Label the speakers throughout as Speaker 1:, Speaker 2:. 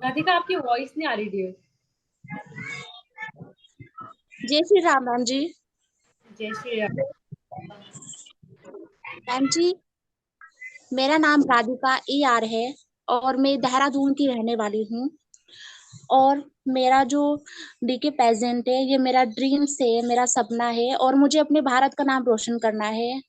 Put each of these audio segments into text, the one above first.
Speaker 1: राधिका आपकी वॉइस नहीं आ रही डियर।
Speaker 2: जय श्री राम मैम जी।
Speaker 1: जय श्री राम।
Speaker 2: मैम जी, मेरा नाम राधिका AR है और मैं देहरादून की रहने वाली हूँ। और मेरा जो डीके पेजेंट है, ये मेरा ड्रीम्स है, मेरा सपना है और मुझे अपने भारत का नाम रोशन करना है।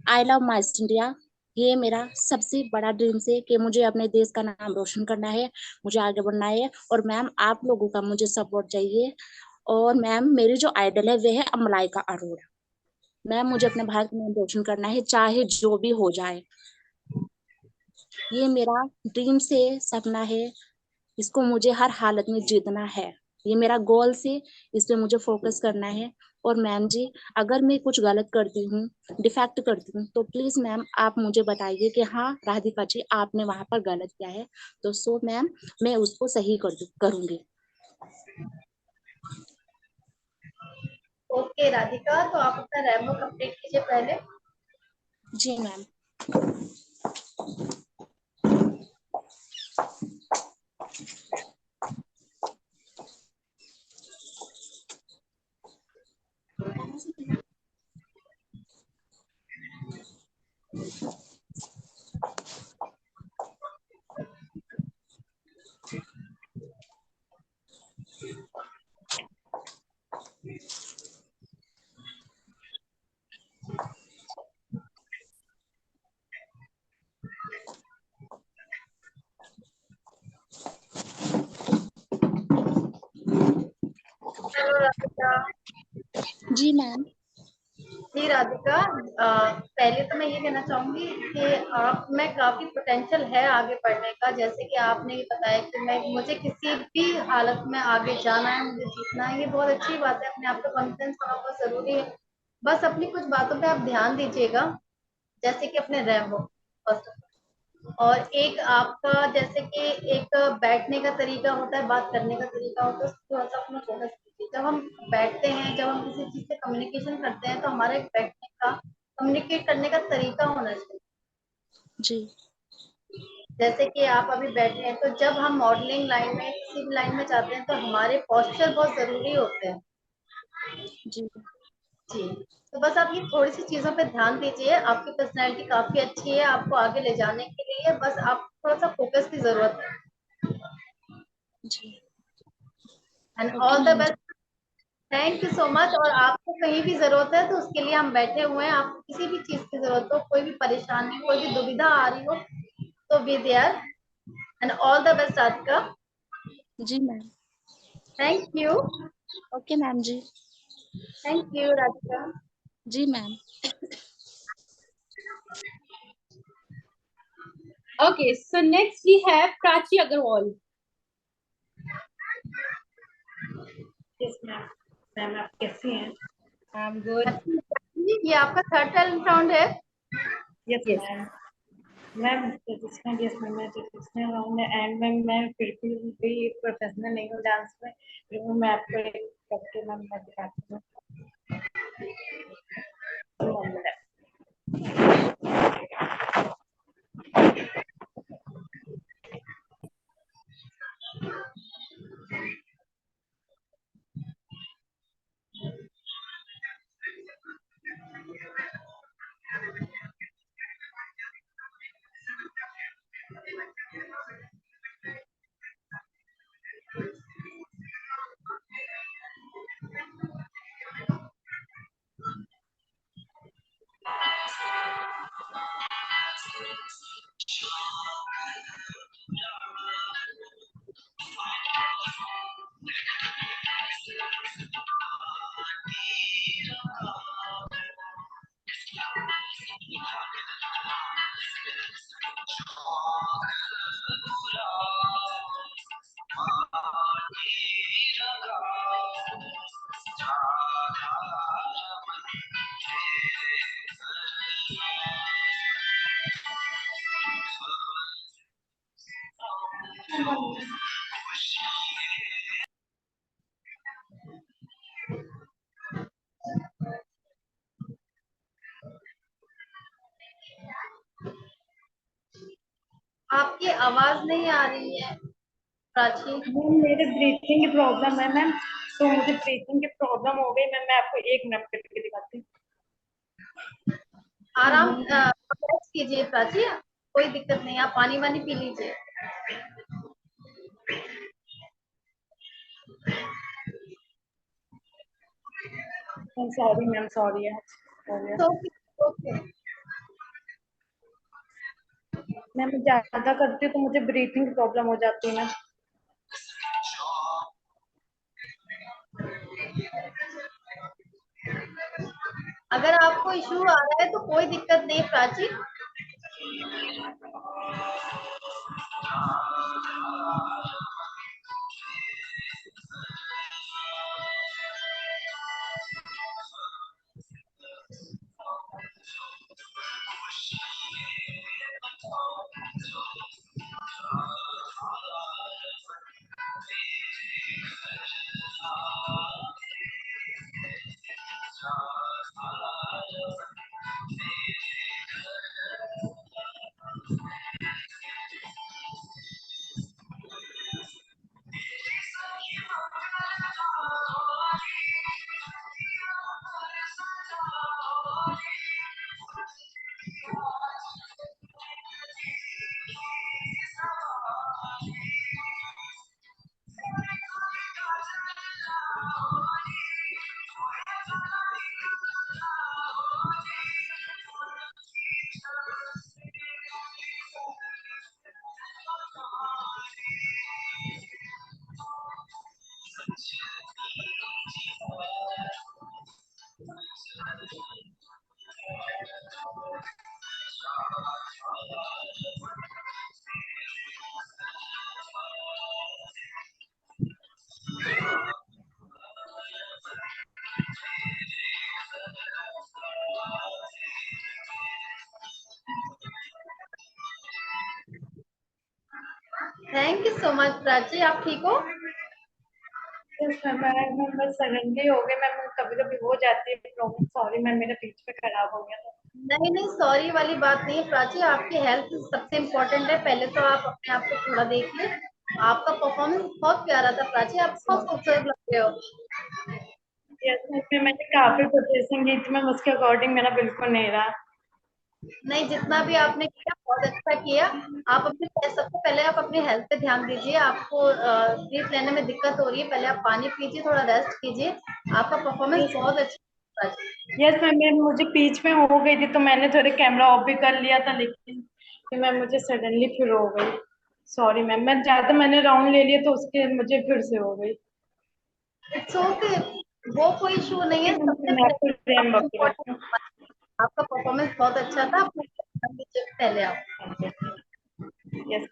Speaker 2: I love my India. ये मेरा सबसे बड़ा ड्रीम्स है कि मुझे अपने देश का नाम रोशन करना है, मुझे आगे बढ़ना है। और मैम, आप लोगों का मुझे सपोर्ट चाहिए। और मैम, मेरी जो आइडल है वह है मलाइका अरोड़ा। मैम, मुझे अपने भारत का नाम रोशन करना है, चाहे जो भी हो जाए। ये मेरा ड्रीम से सपना है। इसको मुझे हर हालत में जीतना है। ये मेरा गोल से, इस पे मुझे फोकस करना है। और मैम जी, अगर मैं कुछ गलत करती हूँ, डिफेक्ट करती हूँ, तो प्लीज मैम आप मुझे बताइए कि हाँ राधिका जी, आपने वहां पर गलत किया है। तो सो मैम, मैं उसको सही करूंगी।
Speaker 3: ओके राधिका, तो आप अपना रेमो कंप्लीट कीजिए पहले।
Speaker 2: जी मैम।
Speaker 3: हेलो राधिका।
Speaker 2: जी मैम।
Speaker 3: जी राधिका, पहले तो मैं ये कहना चाहूंगी कि आप में काफी पोटेंशियल है आगे बढ़ने का। जैसे कि आपने ये बताया कि मुझे किसी भी हालत में आगे जाना है, मुझे जीतना है, ये बहुत अच्छी बात है। अपने आप पे कॉन्फिडेंस होना बहुत जरूरी है। बस अपनी कुछ बातों पे आप ध्यान दीजिएगा, जैसे कि अपने रैम्बो फर्स्ट। और एक आपका जैसे कि एक बैठने का तरीका होता है, बात करने का तरीका होता है, थोड़ा सा अपना फोकस कीजिए। जब हम बैठते हैं, जब हम किसी चीज से कम्युनिकेशन करते हैं, तो हमारा एक बैठने का, कम्युनिकेट करने का तरीका होना चाहिए।
Speaker 2: जी।
Speaker 3: जैसे कि आप अभी बैठे हैं, तो जब हम मॉडलिंग लाइन में, किसी भी लाइन में जाते हैं, तो हमारे पोस्चर बहुत जरूरी होते हैं।
Speaker 2: जी।
Speaker 3: जी। तो बस आप ये थोड़ी सी चीजों पे ध्यान दीजिए। आपकी पर्सनैलिटी काफी अच्छी है, आपको आगे ले जाने के लिए बस आप थोड़ा सा फोकस की जरूरत है।
Speaker 2: जी।
Speaker 3: And
Speaker 2: okay
Speaker 3: all the
Speaker 2: ma'am जी।
Speaker 3: Best. Thank you so much. और आपको कहीं भी जरूरत है तो उसके लिए हम बैठे हुए हैं। आपको किसी भी चीज की जरूरत हो, कोई भी परेशानी, कोई भी दुविधा आ रही हो, तो be there. And all the best Radhika.
Speaker 2: जी ma'am.
Speaker 3: Thank you.
Speaker 2: Okay ma'am जी।
Speaker 3: Thank you Radhika.
Speaker 2: जी ma'am.
Speaker 1: Okay, so next we have Prachi Agarwal.
Speaker 4: Yes ma'am. Ma'am आप कैसी हैं?
Speaker 1: I'm good.
Speaker 3: ये आपका थर्ड टैलेंट राउंड है।
Speaker 4: Yes
Speaker 1: Yes.
Speaker 4: Ma'am. Ma'am traditional, yes ma'am, मैं ट्रेडिशनल राउंड एंड मैम मैं बिल्कुल भी प्रोफेशनल नहीं हूँ डांस में। लेकिन मैं आपको एक करके मैम मैं दिखाती हूँ।
Speaker 3: आपकी आवाज नहीं आ रही है प्राची?
Speaker 4: मैम मेरे ब्रीथिंग की प्रॉब्लम है मैम, तो मुझे ब्रीथिंग की प्रॉब्लम हो गई मैम। मैं आपको एक मिनट करके दिखाती हूँ।
Speaker 3: आराम रेस्ट कीजिए प्राची, कोई दिक्कत नहीं, आप पानी वानी पी लीजिए।
Speaker 4: सॉरी मैम, सॉरी है, हो गया।
Speaker 3: ओके।
Speaker 4: मैम ज्यादा करती हूँ तो मुझे ब्रीथिंग प्रॉब्लम हो जाती है मैम।
Speaker 3: अगर आपको इशू आ रहा है तो कोई दिक्कत नहीं Prachi. Thank you so much Prachi, आप ठीक हो?
Speaker 4: यस मैम, मैम बस सडनली हो गए मैम, कभी कभी हो जाती है प्रॉब्लम। सॉरी मैम, मेरा बीच में खराब हो गया था।
Speaker 3: नहीं नहीं, सॉरी वाली बात नहीं है प्राची, आपकी हेल्थ सबसे इम्पोर्टेंट है। पहले तो आप अपने आप को थोड़ा देखिए। आपका परफॉर्मेंस बहुत प्यारा था प्राची, आप बहुत खूबसूरत लग रहे हो।
Speaker 4: यस मैम, मैंने काफी प्रिपरेशन की थी मैम, उसके अकॉर्डिंग मेरा बिल्कुल नहीं रहा।
Speaker 3: नहीं, जितना भी आपने किया बहुत अच्छा किया। आप अपने सबसे पहले आप अपनी हेल्थ पे ध्यान दीजिए। आपको ब्रीथ लेने में दिक्कत हो रही है, पहले आप पानी पीजिए, थोड़ा रेस्ट कीजिए। आपका परफॉर्मेंस बहुत अच्छा है।
Speaker 4: यस मैम, मैम मुझे बीच में हो गई थी तो मैंने थोड़े कैमरा ऑफ भी कर लिया था, लेकिन फिर मैम मुझे सडनली फिर हो गई। सॉरी मैम, मैं ज्यादा मैंने राउंड ले लिया तो उसके मुझे फिर से हो गई।
Speaker 3: इट्स ओके, वो कोई इशू नहीं है। सबसे
Speaker 4: मैं आपको रैम वक्त करती
Speaker 3: पहले आपका परफॉर्मेंस बहुत अच्छा था, आप पहले आप।
Speaker 4: हूँ। यस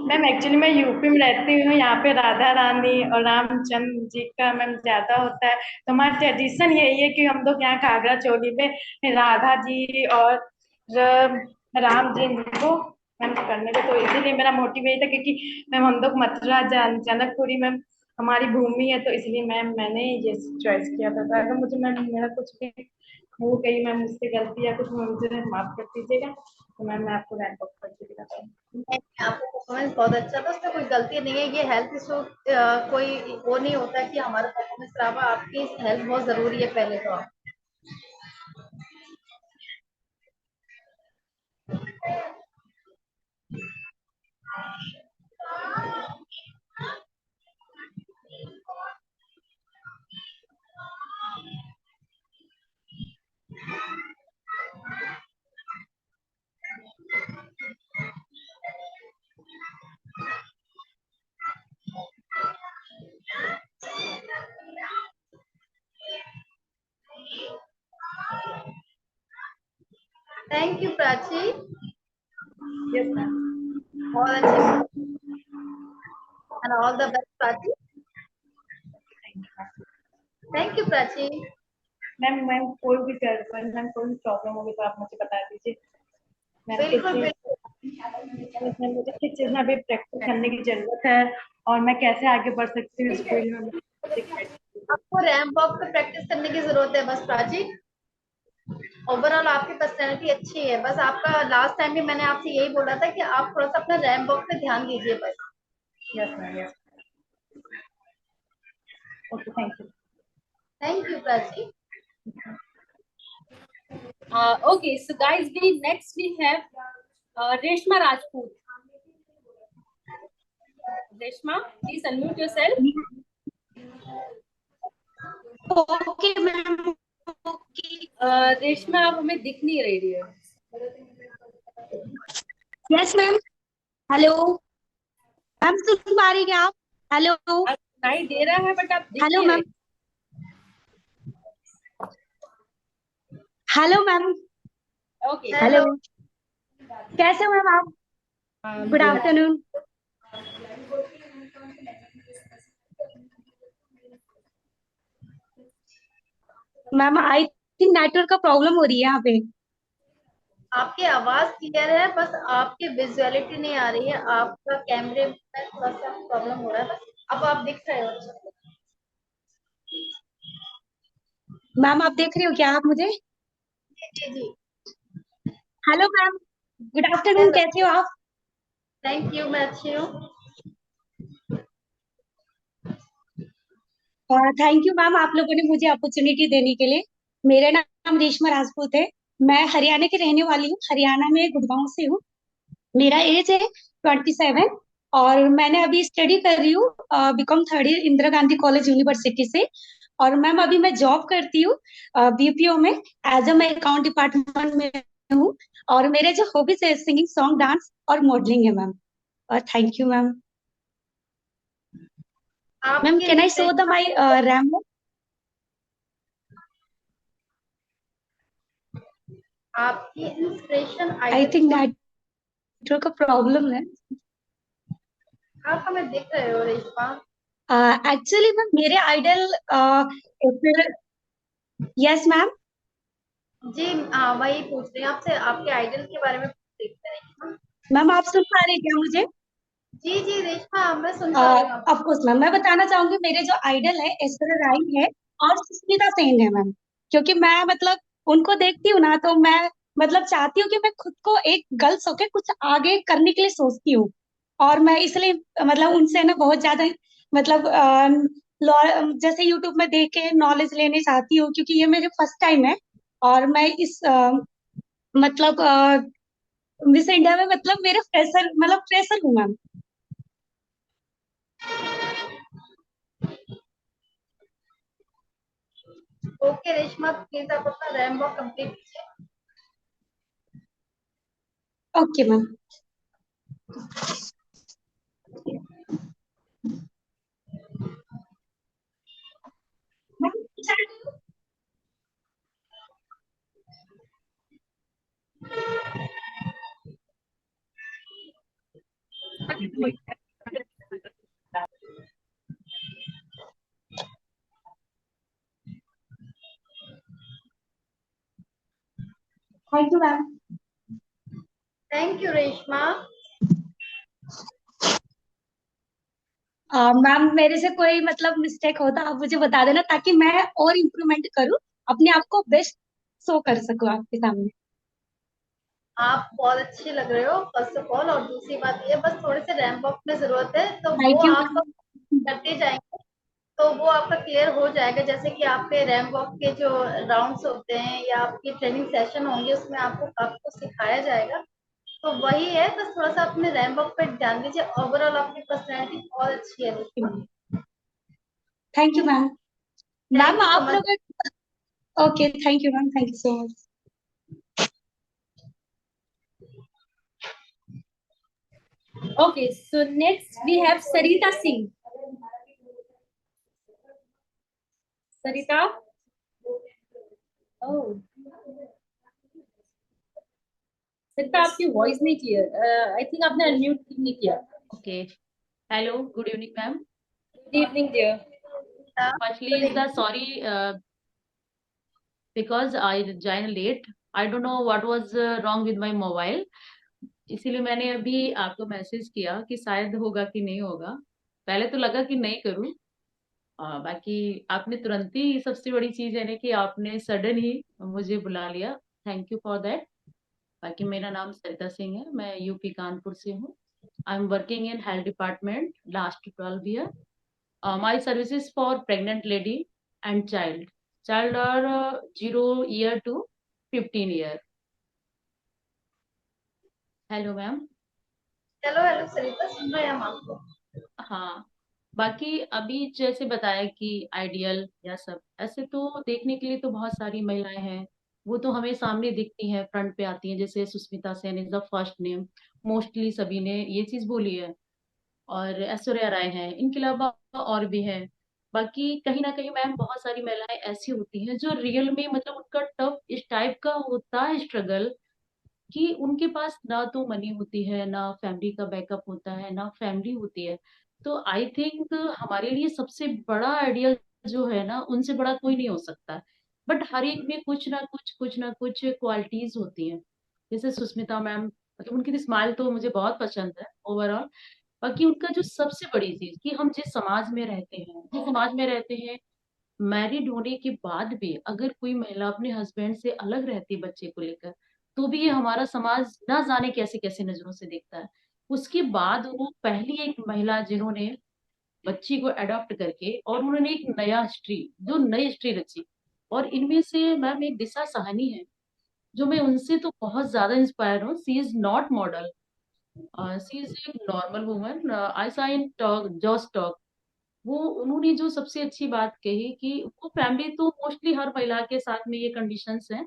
Speaker 4: मैम, एक्चुअली मैं यूपी में रहती हूँ, यहाँ पे राधा रानी और रामचंद्र जी का मैम ज्यादा होता है, तो हमारा ट्रेडिशन यही है कि हम लोग यहाँ घाघरा चोली में राधा जी और राम जी को मैम करने को, तो इसीलिए मेरा मोटिव यही था, क्योंकि मैम हम लोग मथुरा जनकपुरी मैम हमारी भूमि है, तो इसलिए मैम मैंने ये चॉइस किया था। तो अगर मुझे मैम मेरा कुछ भी हो गई मैम मुझसे गलती या कुछ, मुझे माफ कर दीजिएगा। तो मैम मैं आपको रैंप अप कर दीजिएगा।
Speaker 3: आपका परफॉर्मेंस बहुत अच्छा था, उसमें कोई गलती नहीं है। ये हेल्थ इशू कोई वो नहीं होता कि हमारा परफॉर्मेंस खराब है। आपकी हेल्थ बहुत जरूरी है पहले तो। आप thank you Prachi,
Speaker 4: yes ma'am.
Speaker 3: बहुत अच्छे, and all the best Prachi. Thank you Prachi.
Speaker 4: Ma'am ma'am कोई भी मैम कोई भी प्रॉब्लम होगी तो आप मुझे बता दीजिए। मैम किस
Speaker 3: बिल्कुल
Speaker 4: चीज
Speaker 3: बिल्कुल।
Speaker 4: मैम मुझे किस चीज में अभी प्रैक्टिस करने की जरूरत है, और मैं कैसे आगे बढ़ सकती हूँ इस फील्ड में, मुझे guide कीजिए।
Speaker 3: आपको रैंप वॉक पे प्रैक्टिस करने की जरूरत है बस प्राची। ओवरऑल आपकी पर्सनैलिटी अच्छी है, बस आपका लास्ट टाइम भी मैंने आपसे यही बोला था कि आप थोड़ा सा अपना रैंप वॉक पे ध्यान दीजिए बस।
Speaker 4: Yes ma'am, yes. Okay,
Speaker 3: thank you Prachi.
Speaker 1: Okay, so guys, we have Reshma Rajput. Reshma, please unmute yourself.
Speaker 5: Okay ma'am, okay.
Speaker 1: Reshma आप हमें दिख नहीं रही है।
Speaker 5: Yes ma'am. हेलो मैम, सुन पा रही हैं आप? हेलो
Speaker 1: आप सुनाई दे रहा है बट आप दिख
Speaker 5: हेलो
Speaker 1: नहीं
Speaker 5: मैम।
Speaker 1: रहे।
Speaker 5: Hello ma'am.
Speaker 1: ओके,
Speaker 5: हेलो, कैसे हो मैम आप? Good
Speaker 1: good.
Speaker 5: Afternoon. Ma'am I think network का प्रॉब्लम हो रही है यहाँ पे।
Speaker 3: आपकी आवाज क्लियर है, बस आपकी विजुअलिटी नहीं आ रही है, आपका कैमरे में थोड़ा सा प्रॉब्लम हो रहा है। बस अब आप दिख रहे हो।
Speaker 5: मैम आप देख रही हो क्या आप मुझे?
Speaker 3: जी जी।
Speaker 5: हेलो मैम, गुड आफ्टरनून, कैसे हो आप?
Speaker 3: थैंक यू, मैं अच्छी हूँ।
Speaker 5: थैंक यू मैम, आप लोगों ने मुझे अपॉर्चुनिटी देने के लिए। मेरा नाम रेशमा राजपूत है। मैं हरियाणा की रहने वाली हूँ, हरियाणा में गुड़गांव से हूँ। मेरा एज है 27 और मैंने अभी स्टडी कर रही हूँ BCom third year Indira Gandhi college university से। और मैम अभी मैं जॉब करती हूँ बीपीओ में, एज अ मैं अकाउंट डिपार्टमेंट में हूँ। और मेरे जो हॉबीज है सिंगिंग, सॉन्ग, डांस और मॉडलिंग है मैम। और थैंक यू मैम। मैम
Speaker 3: आपकी
Speaker 5: can I show the my RAM?
Speaker 3: आपकी इंस्पिरेशन
Speaker 5: आई
Speaker 3: आइडल
Speaker 5: थिंक नेटवर्क का प्रॉब्लम है।
Speaker 3: आप हमें दिख रहे हो रेशमा?
Speaker 5: एक्चुअली मैम मेरे आइडल यस मैम।
Speaker 3: जी वही पूछ रही हूँ आपसे, आपके आइडल के बारे में देखते हैं।
Speaker 5: मैम आप सुन पा रहे हैं क्या मुझे?
Speaker 3: जी जी रेशमा, मैं सुन पा रही हूँ।
Speaker 5: ऑफ कोर्स मैम, मैं बताना चाहूंगी मेरे जो आइडल है ऐश्वर्या राय है और सुष्मिता सेन है मैम। क्योंकि मैं मतलब उनको देखती हूँ ना, तो मैं मतलब चाहती हूँ कि मैं खुद को एक गर्ल्स होके कुछ आगे करने के लिए सोचती हूँ। और मैं इसलिए मतलब उनसे ना बहुत ज्यादा मतलब जैसे यूट्यूब में देख के नॉलेज लेने चाहती हूँ, क्योंकि ये मेरे फर्स्ट टाइम है। और मैं इस मतलब मिस इंडिया में मतलब मेरे फ्रेशर हूँ मैम।
Speaker 3: ओके रेशमा, प्लीज आप अपना रैम वॉक कंप्लीट कीजिए।
Speaker 5: Okay ma'am. Thank you ma'am.
Speaker 3: Thank you Reshma.
Speaker 5: Ma'am मेरे से कोई मतलब मिस्टेक होता आप मुझे बता देना, ताकि मैं और इम्प्रूवमेंट करूँ, अपने आप को बेस्ट शो कर सकूं आपके सामने।
Speaker 3: आप बहुत अच्छे लग रहे हो फर्स्ट ऑफ ऑल, और दूसरी बात ये बस थोड़े से रैम वॉक में जरूरत है, तो वो
Speaker 5: थैंक यू
Speaker 3: आप
Speaker 5: मैम।
Speaker 3: करते जाएंगे तो वो आपका क्लियर हो जाएगा। जैसे कि आपके रैम वॉक के जो राउंड्स होते हैं या आपके ट्रेनिंग सेशन होंगे, उसमें आपको काफी कुछ सिखाया जाएगा। तो वही है, बस थोड़ा सा अपने रैम वॉक पे ध्यान दीजिए। ओवरऑल आपकी पर्सनैलिटी बहुत अच्छी है।
Speaker 5: Thank you ma'am.
Speaker 3: Thank
Speaker 5: ma'am
Speaker 3: you so
Speaker 5: आप
Speaker 3: मच।
Speaker 5: लोग okay, thank you ma'am, thank you so much.
Speaker 1: Okay, so next we have Sarita Singh. Sarita? Oh. Sarita आपकी वॉइस नहीं क्लियर, आई थिंक आपने unmute नहीं किया।
Speaker 6: Okay. Hello. Good evening, ma'am.
Speaker 1: Good evening dear.
Speaker 6: Firstly, is the sorry because I joined late. I don't know what was wrong with my mobile. इसीलिए मैंने अभी आपको message किया कि शायद होगा कि नहीं होगा। पहले तो लगा कि नहीं करूं। बाकी आपने तुरंत ही, सबसे बड़ी चीज है ना कि आपने सडन ही मुझे बुला लिया। Thank you for that. बाकी मेरा नाम सरिता सिंह है, मैं यूपी कानपुर से हूँ। I'm working in health department last 12 year. My service is for pregnant lady and child. Child are 0 year to 15 year. Hello ma'am.
Speaker 3: Hello hello Sarita, सुन रहे हैं हम आपको।
Speaker 6: हाँ, बाकी अभी जैसे बताया कि आइडियल या सब ऐसे तो देखने के लिए तो बहुत सारी महिलाएं हैं, वो तो हमें सामने दिखती हैं, फ्रंट पे आती हैं, जैसे Sushmita Sen is the first name, mostly सभी ने ये चीज बोली है, और ऐश्वर्या राय हैं, इनके अलावा और भी हैं। बाकी कहीं ना कहीं मैम बहुत सारी महिलाएं ऐसी होती हैं जो रियल में मतलब उनका टफ इस टाइप का होता है स्ट्रगल, कि उनके पास ना तो मनी होती है, ना फैमिली का बैकअप होता है, ना फैमिली होती है। तो आई थिंक हमारे लिए सबसे बड़ा आइडियल जो है ना, उनसे बड़ा कोई नहीं हो सकता। बट हर एक में कुछ ना कुछ क्वालिटीज होती हैं। जैसे सुष्मिता मैम, मतलब उनकी स्माइल तो मुझे बहुत पसंद है ओवरऑल। बाकी उनका जो सबसे बड़ी चीज कि हम जिस समाज में रहते हैं, मैरिड होने के बाद भी अगर कोई महिला अपने हस्बैंड से अलग रहती है बच्चे को लेकर, तो भी ये हमारा समाज ना जाने कैसे कैसे नजरों से देखता है। उसके बाद वो पहली एक महिला जिन्होंने बच्ची को अडॉप्ट करके और उन्होंने एक नई हिस्ट्री रची। और इनमें से मैम एक दिशा साहनी है, जो मैं उनसे तो बहुत ज्यादा इंस्पायर हूँ। She is not model, she is एक normal woman. I saw in talk Jos talk, वो उन्होंने जो सबसे अच्छी बात कही कि वो फैमिली तो मोस्टली हर महिला के साथ में ये कंडीशंस हैं।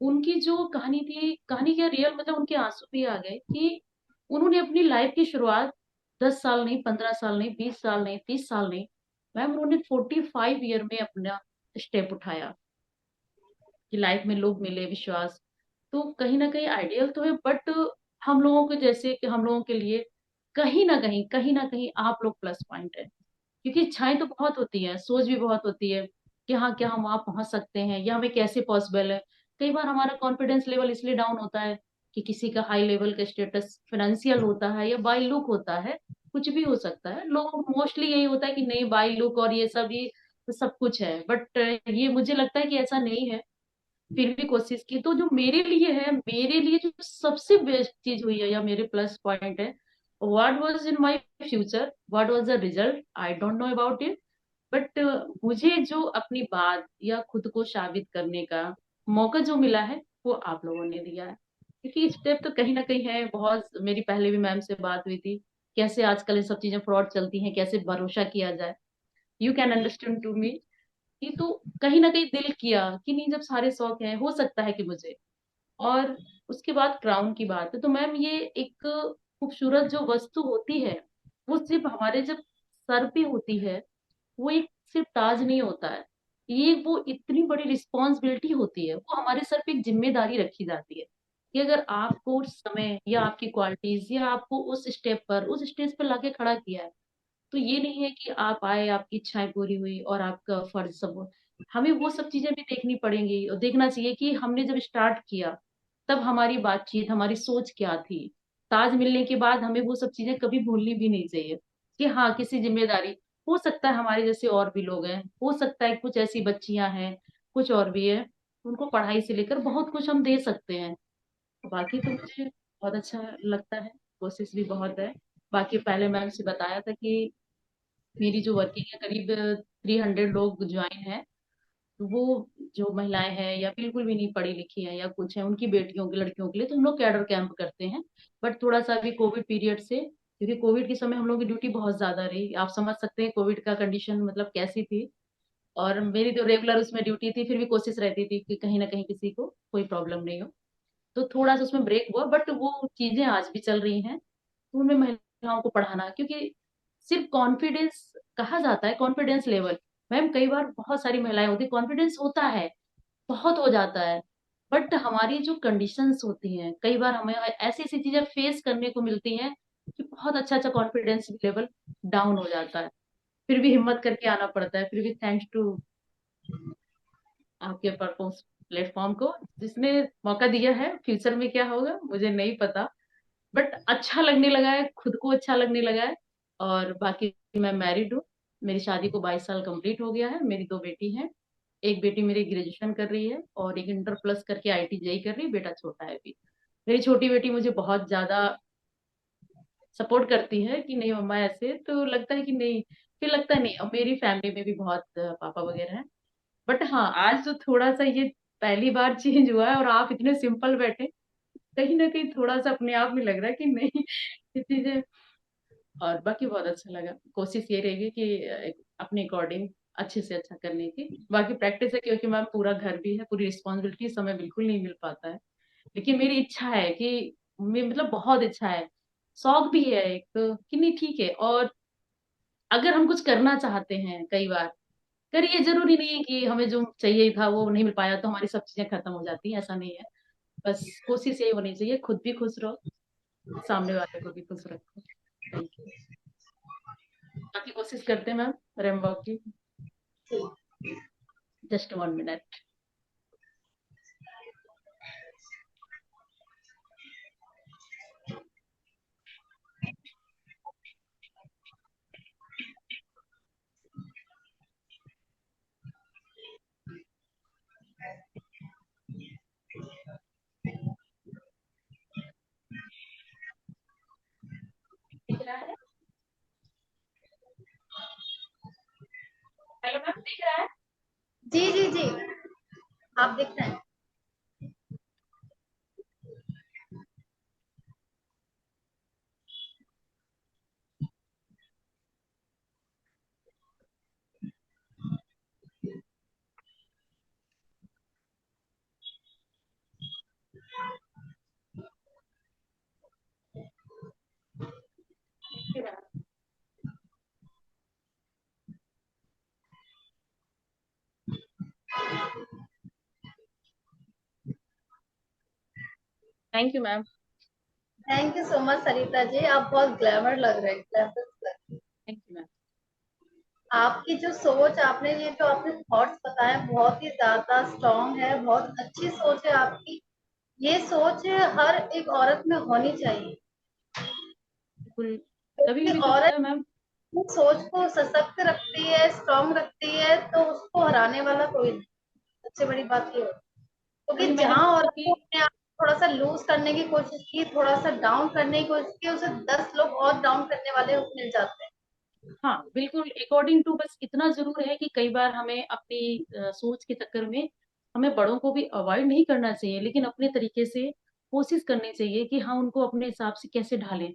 Speaker 6: उनकी जो कहानी थी, कहानी क्या रियल, मतलब उनके आंसू भी आ गए कि उन्होंने अपनी लाइफ की शुरुआत 10 साल नहीं, 15 साल नहीं, 20 साल नहीं, 30 साल नहीं, मैम उन्होंने 45 ईयर में अपना स्टेप उठाया कि लाइफ में लोग मिले, विश्वास। तो कहीं ना कहीं आइडियल तो है, बट हम लोगों के जैसे कि हम लोगों के लिए कहीं ना कहीं आप लोग प्लस पॉइंट है। क्योंकि इच्छाएं तो बहुत होती है, सोच भी बहुत होती है कि हाँ क्या हम वहां पहुंच सकते हैं, या हमें कैसे पॉसिबल है। कई बार हमारा कॉन्फिडेंस लेवल इसलिए डाउन होता है कि किसी का हाई लेवल का स्टेटस फाइनेंशियल होता है या बाय लुक होता है, कुछ भी हो सकता है। लोग मोस्टली यही होता है कि नहीं बाय लुक और ये सब ही तो सब कुछ है, बट ये मुझे लगता है कि ऐसा नहीं है। फिर भी कोशिश की तो जो मेरे लिए है, मेरे लिए जो सबसे बेस्ट चीज हुई है या मेरे प्लस पॉइंट है, what was in my future, what was the result, I don't know about it. But मुझे जो अपनी बात या खुद को साबित करने का मौका जो मिला है, वो आप लोगों ने दिया है। क्योंकि स्टेप तो कहीं ना कहीं है बहुत। मेरी पहले भी मैम से बात हुई थी, कैसे आजकल ये सब चीजें फ्रॉड चलती हैं, कैसे भरोसा किया जाए। You can understand to me. ये तो कहीं ना कहीं दिल किया कि नहीं, जब सारे शौक हैं हो सकता है कि मुझे। और उसके बाद क्राउन की बात है, तो मैम ये एक खूबसूरत जो वस्तु होती है, वो सिर्फ हमारे जब सर पे होती है, वो एक सिर्फ ताज नहीं होता है। ये वो इतनी बड़ी रिस्पॉन्सिबिलिटी होती है, वो हमारे सर पे एक जिम्मेदारी रखी जाती है कि अगर आपको उस समय या आपकी क्वालिटीज या आपको उस स्टेप पर, उस स्टेज पर लाके खड़ा किया है, तो ये नहीं है कि आप आए, आपकी इच्छाएं पूरी हुई और आपका फर्ज सब हो। हमें वो सब चीजें भी देखनी पड़ेंगी और देखना चाहिए कि हमने जब स्टार्ट किया तब हमारी बातचीत, हमारी सोच क्या थी। ताज मिलने के बाद हमें वो सब चीजें कभी भूलनी भी नहीं चाहिए कि हाँ किसी जिम्मेदारी, हो सकता है हमारे जैसे और भी लोग हैं, हो सकता है कुछ ऐसी बच्चियां हैं, कुछ और भी है, उनको पढ़ाई से लेकर बहुत कुछ हम दे सकते हैं। बाकी तो मुझे बहुत अच्छा लगता है, कोशिश भी बहुत है। बाकी पहले मैम से बताया था कि मेरी जो वर्किंग है करीब 300 लोग ज्वाइन है। तो वो जो महिलाएं हैं या बिल्कुल भी नहीं पढ़ी लिखी हैं या कुछ है, उनकी बेटियों की लड़कियों के लिए तो हम लोग कैडर कैंप करते हैं। बट थोड़ा सा अभी कोविड पीरियड से, क्योंकि कोविड के समय हम लोग की ड्यूटी बहुत ज्यादा रही, आप समझ सकते हैं कोविड का कंडीशन मतलब कैसी थी। और मेरी तो रेगुलर उसमें ड्यूटी थी, फिर भी कोशिश रहती थी कि कहीं ना कहीं किसी को कोई प्रॉब्लम नहीं हो। तो थोड़ा सा उसमें ब्रेक हुआ, बट वो चीजें आज भी चल रही हैं। तो उनमें महिलाओं को पढ़ाना, क्योंकि सिर्फ कॉन्फिडेंस कहा जाता है, कॉन्फिडेंस लेवल, मैम कई बार बहुत सारी महिलाएं होती कॉन्फिडेंस होता है, बहुत हो जाता है, बट हमारी जो कंडीशंस होती हैं कई बार हमें ऐसी ऐसी चीजें फेस करने को मिलती हैं कि बहुत अच्छा अच्छा कॉन्फिडेंस लेवल डाउन हो जाता है। फिर भी हिम्मत करके आना पड़ता है, फिर भी थैंक्स टू आपके परफॉर्मेंस प्लेटफॉर्म को, जिसने मौका दिया है। फ्यूचर में क्या होगा मुझे नहीं पता, बट अच्छा लगने लगा है, खुद को अच्छा लगने लगा है। और बाकी मैं मैरिड हूँ, मेरी शादी को 22 साल कंप्लीट हो गया है, मेरी 2 बेटी हैं। एक बेटी मेरी ग्रेजुएशन कर रही है और एक इंटर प्लस करके IIT जेई कर रही है, बेटा छोटा है अभी। मेरी छोटी बेटी मुझे बहुत ज्यादा सपोर्ट करती है कि नहीं मम्मा ऐसे, तो लगता है कि नहीं, फिर लगता है नहीं। अब मेरी फैमिली में भी बहुत पापा वगैरह हैं, बट हाँ आज तो थोड़ा सा ये पहली बार चेंज हुआ है, और आप इतने सिंपल बैठे, कहीं ना कहीं थोड़ा सा अपने आप में लग रहा है कि नहीं ये चीजें। और बाकी बहुत अच्छा लगा। कोशिश ये रहेगी कि अपने अकॉर्डिंग अच्छे से अच्छा करने की। बाकी प्रैक्टिस है, क्योंकि मैम पूरा घर भी है, पूरी रिस्पॉन्सिबिलिटी, समय बिल्कुल नहीं मिल पाता है। लेकिन मेरी इच्छा है कि मतलब बहुत इच्छा है, शौक भी है एक कि नहीं ठीक है। और अगर हम कुछ करना चाहते हैं कई बार करिए, जरूरी नहीं है कि हमें जो चाहिए था वो नहीं मिल पाया तो हमारी सब चीजें खत्म हो जाती हैं, ऐसा नहीं है। बस कोशिश यही होनी चाहिए, खुद भी खुश रहो, सामने वाले को भी खुश रखो। Thank you. बाकी कोशिश करते हैं मैम रेमबो की। Just 1 minute. दिख रहा है? हेलो मैम, दिख रहा है?
Speaker 3: जी जी जी, आप दिख रहे हैं।
Speaker 6: दिख रहा है। Thank you ma'am.
Speaker 3: Thank you so much Sarita ji, आप बहुत ग्लैमर लग रहे हैं, ग्लैमर।
Speaker 6: Thank you ma'am.
Speaker 3: आपकी जो सोच, आपने ये जो आपने थॉट्स बताए बहुत ही ज्यादा स्ट्रांग है, बहुत अच्छी सोच है आपकी। ये सोच हर एक औरत में होनी चाहिए।
Speaker 6: बिल्कुल। कभी
Speaker 3: क्योंकि
Speaker 6: कभी तो
Speaker 3: औरत
Speaker 6: होता है मैम।
Speaker 3: अपनी सोच को सशक्त रखती है, स्ट्रांग रखती है, तो उसको हराने वाला कोई नहीं। सबसे बड़ी बात ये है,
Speaker 6: वही
Speaker 3: क्योंकि
Speaker 6: मैंने
Speaker 3: जहां
Speaker 6: बोला
Speaker 3: औरत को
Speaker 6: कि
Speaker 3: अपने आप को थोड़ा सा लूज करने की कोशिश की, थोड़ा सा डाउन करने की कोशिश की, उसे 10 लोग और डाउन करने वाले मिल जाते हैं।
Speaker 6: हाँ बिल्कुल अकॉर्डिंग टू, बस इतना जरूर है कि कई बार हमें अपनी सोच के चक्कर में हमें बड़ों को भी अवॉइड नहीं करना चाहिए, लेकिन अपने तरीके से कोशिश करनी चाहिए कि हाँ उनको अपने हिसाब से कैसे ढालें।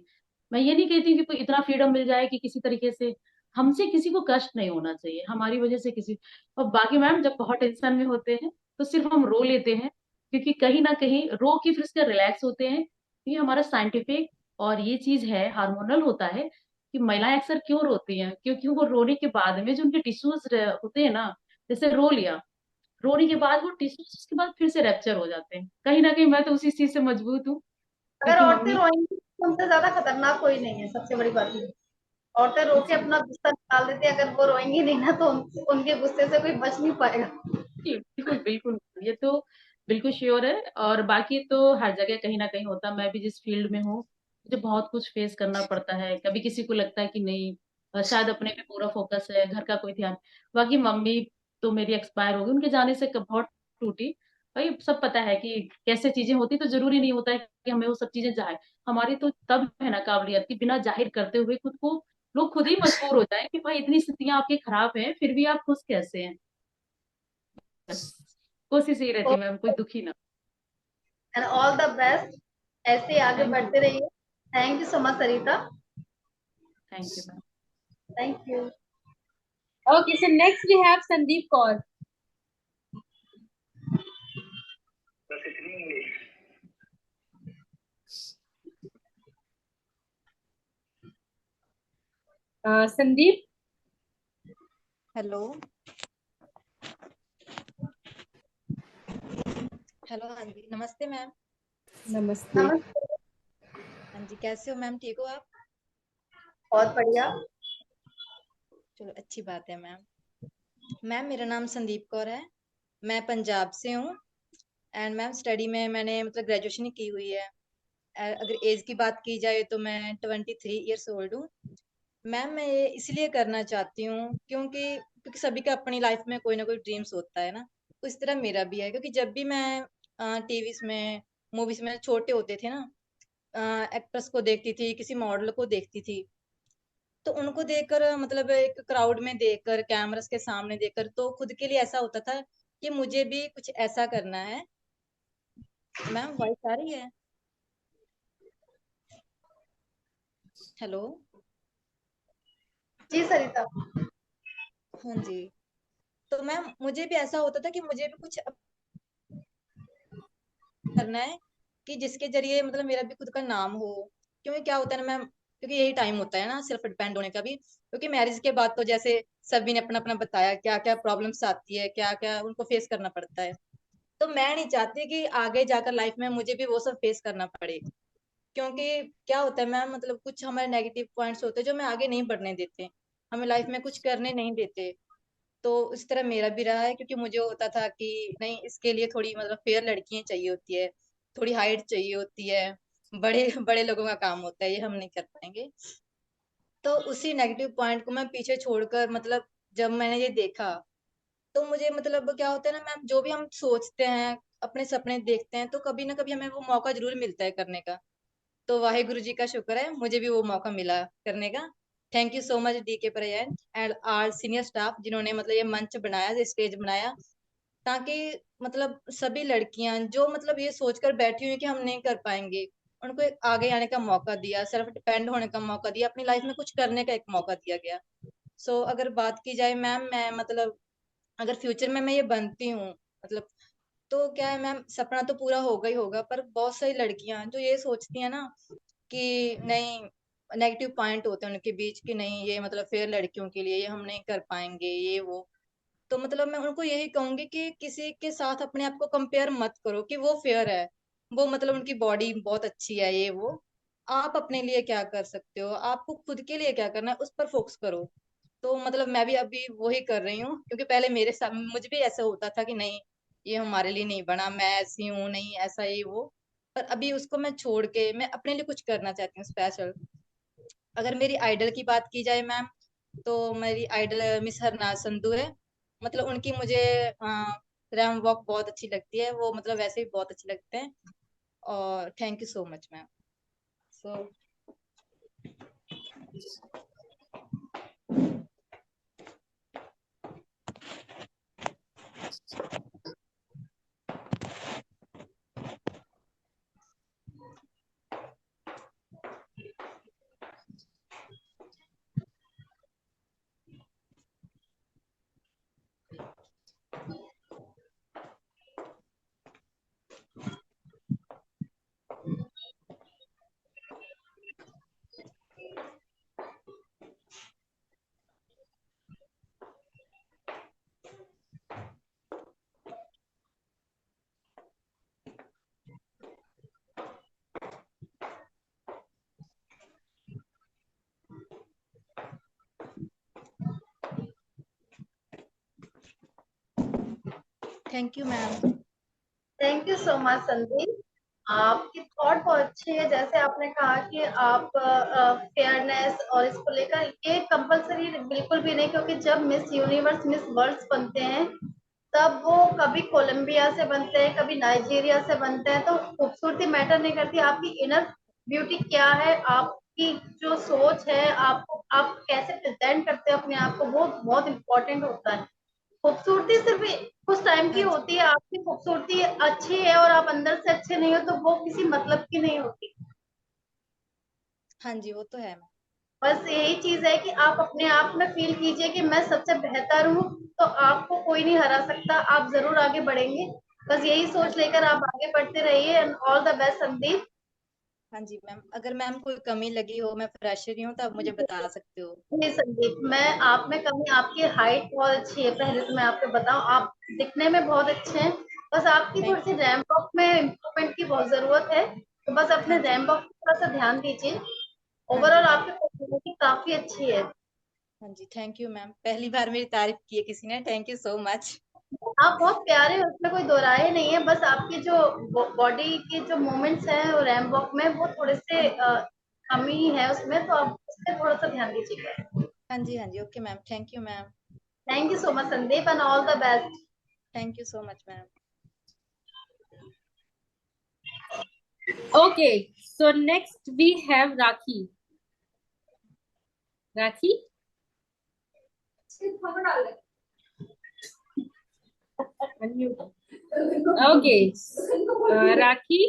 Speaker 6: मैं ये नहीं कहती कि कोई इतना फ्रीडम मिल जाए कि किसी तरीके से हमसे किसी को कष्ट नहीं होना चाहिए, हमारी वजह से किसी। और बाकी मैम जब बहुत टेंशन में होते हैं तो सिर्फ हम रो लेते हैं, क्योंकि कहीं ना कहीं रो के फिर उसके रिलैक्स होते हैं। ये हमारा साइंटिफिक और ये चीज है, हार्मोनल होता है कि महिलाएं अक्सर क्यों रोती हैं, क्योंकि वो रोने के बाद में जो उनके टिश्यूज होते हैं ना, जैसे रो लिया, रोने के बाद वो टिश्यूज उसके बाद फिर से रैप्चर हो जाते हैं। कहीं ना कहीं मैं तो उसी चीज से मजबूत हूँ,
Speaker 3: अगर
Speaker 6: क्योंकि
Speaker 3: औरतें
Speaker 6: मम्मी।
Speaker 3: रोएंगी तो उनसे ज्यादा खतरनाक कोई नहीं है, सबसे बड़ी बात ये। औरतें रो के
Speaker 6: जी
Speaker 3: अपना गुस्सा निकाल देती है, अगर वो रोएंगी नहीं ना तो उनके गुस्से से कोई बच नहीं पाएगा।
Speaker 6: जी, बिल्कुल बिल्कुल, ये तो बिल्कुल श्योर है। और बाकी तो हर जगह कहीं ना कहीं होता, मैं भी जिस फील्ड में हूँ मुझे बहुत कुछ फेस करना पड़ता है। कभी किसी को लगता है कि नहीं शायद अपने पे पूरा फोकस है, घर का कोई ध्यान। बाकी मम्मी तो मेरी एक्सपायर हो गई, उनके जाने से बहुत टूटी। भाई सब पता है कि कैसे चीजें होती, तो जरूरी नहीं होता है कि हमें वो सब चीजें जाए। हमारी तो तब है ना काबिलियत की बिना जाहिर करते हुए खुद को लोग खुद ही मजबूर हो जाए कि भाई इतनी स्थितियां आपकी खराब हैं फिर भी आप खुश कैसे हैं। बस कोशिश यही रहती है मैम, कोई दुखी ना।
Speaker 3: एंड ऑल द बेस्ट, ऐसे ही आगे
Speaker 6: थैंक यू।
Speaker 3: बढ़ते रहिए। Thank you so much Sarita.
Speaker 6: Thank you ma'am.
Speaker 3: Thank you.
Speaker 1: Okay, so next we have Sandeep Kaur. Sandeep,
Speaker 7: hello. Hello, हाँ जी, नमस्ते मैम।
Speaker 1: नमस्ते।
Speaker 3: नमस्ते।
Speaker 7: हाँ जी, कैसे हो मैम, ठीक हो आप?
Speaker 3: बहुत बढ़िया।
Speaker 7: चलो अच्छी बात है मैम। मैम मेरा नाम संदीप कौर है, मैं पंजाब से हूँ। एंड मैम स्टडी में मैंने मतलब ग्रेजुएशन ही की हुई है। अगर एज की बात की जाए तो मैं 23 ईयर्स ओल्ड हूँ। मैम मैं ये इसलिए करना चाहती हूँ क्योंकि क्योंकि सभी का अपनी लाइफ में कोई ना कोई ड्रीम्स होता है ना, उस तरह मेरा भी है। क्योंकि जब भी मैं टीवीज में, मूवीज में छोटे होते थे ना, एक्ट्रेस को देखती थी, किसी मॉडल को देखती थी, तो उनको देखकर मतलब एक क्राउड में देखकर, कैमरास के सामने देखकर, तो खुद के लिए ऐसा होता था कि मुझे भी कुछ ऐसा करना है। मैम वॉइस आ रही है? हेलो।
Speaker 3: जी सरिता।
Speaker 7: हाँ जी। तो मैम मुझे भी ऐसा होता था कि मुझे भी कुछ करना है कि जिसके जरिए मतलब मेरा भी खुद का नाम हो। क्योंकि क्या होता है ना मैम, क्योंकि यही टाइम होता है ना सेल्फ डिपेंड होने का भी, क्योंकि मैरिज के बाद तो जैसे सभी ने अपना अपना बताया क्या क्या प्रॉब्लम्स आती है, क्या क्या उनको फेस करना पड़ता है। तो मैं नहीं चाहती कि आगे जाकर लाइफ में मुझे भी वो सब फेस करना पड़े। क्योंकि क्या होता है मैम, मतलब कुछ हमारे नेगेटिव पॉइंट्स होते हैं जो हमें आगे नहीं बढ़ने देते, हमें लाइफ में कुछ करने नहीं देते। तो इस तरह मेरा भी रहा है, क्योंकि मुझे होता था कि नहीं, इसके लिए थोड़ी मतलब फेयर लड़कियां चाहिए होती है, थोड़ी हाइट चाहिए होती है, बड़े बड़े लोगों का काम होता है, ये हम नहीं कर पाएंगे। तो उसी नेगेटिव पॉइंट को मैं पीछे छोड़कर मतलब जब मैंने ये देखा, तो मुझे मतलब क्या होता है ना मैम, जो भी हम सोचते हैं, अपने सपने देखते हैं, तो कभी ना कभी हमें वो मौका जरूर मिलता है करने का। तो वाहिगुरु जी का शुक्र है, मुझे भी वो मौका मिला करने का। Thank you so much D के प्रयान एंड आर सीनियर स्टाफ, जिन्होंने मतलब ये मंच बनाया, ये स्टेज बनाया, ताकि मतलब सभी लड़कियां जो मतलब ये सोचकर बैठी हुई कि हम नहीं कर पाएंगे, उनको एक आगे आने का मौका दिया, सेल्फ डिपेंड होने का मौका दिया, अपनी लाइफ में कुछ करने का एक मौका दिया गया। सो अगर बात की जाए मैम, मैं मतलब अगर फ्यूचर में मैं ये बनती हूँ मतलब, तो क्या है मैम, सपना तो पूरा होगा ही होगा, पर बहुत सारी लड़कियां जो ये सोचती हैं ना कि नहीं, नेगेटिव पॉइंट होते हैं उनके बीच कि नहीं ये मतलब फेयर लड़कियों के लिए, ये हम नहीं कर पाएंगे, ये वो। तो मतलब मैं उनको यही कहूंगी कि किसी के साथ अपने आप को कंपेयर मत करो कि वो फेयर है, वो मतलब उनकी बॉडी बहुत अच्छी है, ये वो। आप अपने लिए क्या कर सकते हो, आपको खुद के लिए क्या करना है, उस पर फोकस करो। तो मतलब मैं भी अभी वही कर रही हूँ, क्योंकि पहले मेरे साथ मुझे भी ऐसा होता था कि नहीं, ये हमारे लिए नहीं बना, मैं ऐसी हूँ, नहीं ऐसा ये वो। पर अभी उसको मैं छोड़ के मैं अपने लिए कुछ करना चाहती हूँ स्पेशल। अगर मेरी आइडल की बात की जाए मैम, तो मेरी आइडल मिस हरनाज संधू है। मतलब उनकी मुझे रैम वॉक बहुत अच्छी लगती है, वो मतलब वैसे भी बहुत अच्छे लगते हैं। और thank you so much ma'am. So thank you ma'am.
Speaker 3: Thank you so much Sandeep. आपकी थॉट बहुत अच्छी है, जैसे आपने कहा कि आप फेयरनेस और इसको लेकर ये कंपलसरी बिल्कुल भी नहीं, क्योंकि जब मिस यूनिवर्स मिस वर्ल्ड बनते हैं तब वो कभी कोलंबिया से बनते हैं, कभी नाइजीरिया से बनते हैं, तो खूबसूरती मैटर नहीं करती, आपकी इनर ब्यूटी क्या है, आपकी जो सोच है, आप कैसे प्रेजेंट करते हो अपने आप को, वो बहुत इंपॉर्टेंट होता है। खूबसूरती सिर्फ कुछ टाइम की
Speaker 7: हाँ जी।
Speaker 3: होती है, आपकी खूबसूरती अच्छी है और आप अंदर से अच्छे नहीं हो तो वो किसी मतलब की नहीं होती।
Speaker 7: हाँ जी, वो तो है मैम।
Speaker 3: बस यही चीज है कि आप अपने आप में फील कीजिए कि मैं सबसे बेहतर हूँ, तो आपको कोई नहीं हरा सकता, आप जरूर आगे बढ़ेंगे। बस यही
Speaker 7: हाँ
Speaker 3: सोच
Speaker 7: जी।
Speaker 3: लेकर आप आगे बढ़ते रहिए and all the best Sandeep.
Speaker 7: हाँ जी मैम, अगर मैम कोई कमी लगी हो, मैं फ्रेशर ही हूँ, तो आप मुझे बता सकते हो।
Speaker 3: जी संदीप, मैं आप में कमी, आपकी हाइट बहुत अच्छी है, पहले तो मैं आपको बताऊं, आप दिखने में बहुत अच्छे हैं, बस आपकी थोड़ी
Speaker 7: थैंक
Speaker 3: सी
Speaker 7: यू।
Speaker 3: रैंप वॉक में इम्प्रूवमेंट की बहुत जरूरत है, तो बस अपने
Speaker 7: हाँ जी।
Speaker 3: रैंप वॉक पर थोड़ा सा ध्यान दीजिए।
Speaker 7: हाँ जी।
Speaker 3: ओवरऑल
Speaker 7: हाँ
Speaker 3: आपकी पर्सनैलिटी काफी अच्छी है।
Speaker 7: हाँ जी, थैंक यू मैम, पहली बार मेरी तारीफ की है किसी ने, थैंक यू सो मच।
Speaker 3: आप बहुत प्यारे हैं, उसमें कोई दो राय नहीं है, बस आपकी जो बॉडी के जो मूवमेंट्स हैं और रैंप वॉक में वो थोड़े
Speaker 7: हाँ
Speaker 3: से
Speaker 7: जी।
Speaker 3: कमी है उसमें, तो आप उस पर थोड़ा सा ध्यान दीजिएगा।
Speaker 7: हाँ जी। हाँ जी, okay ma'am, thank you ma'am.
Speaker 3: Thank you so much Sandeep and all the best.
Speaker 7: Thank you so much ma'am.
Speaker 1: Okay, so next we have Rakhi. Rakhi? Unmute. Okay, Rakhi.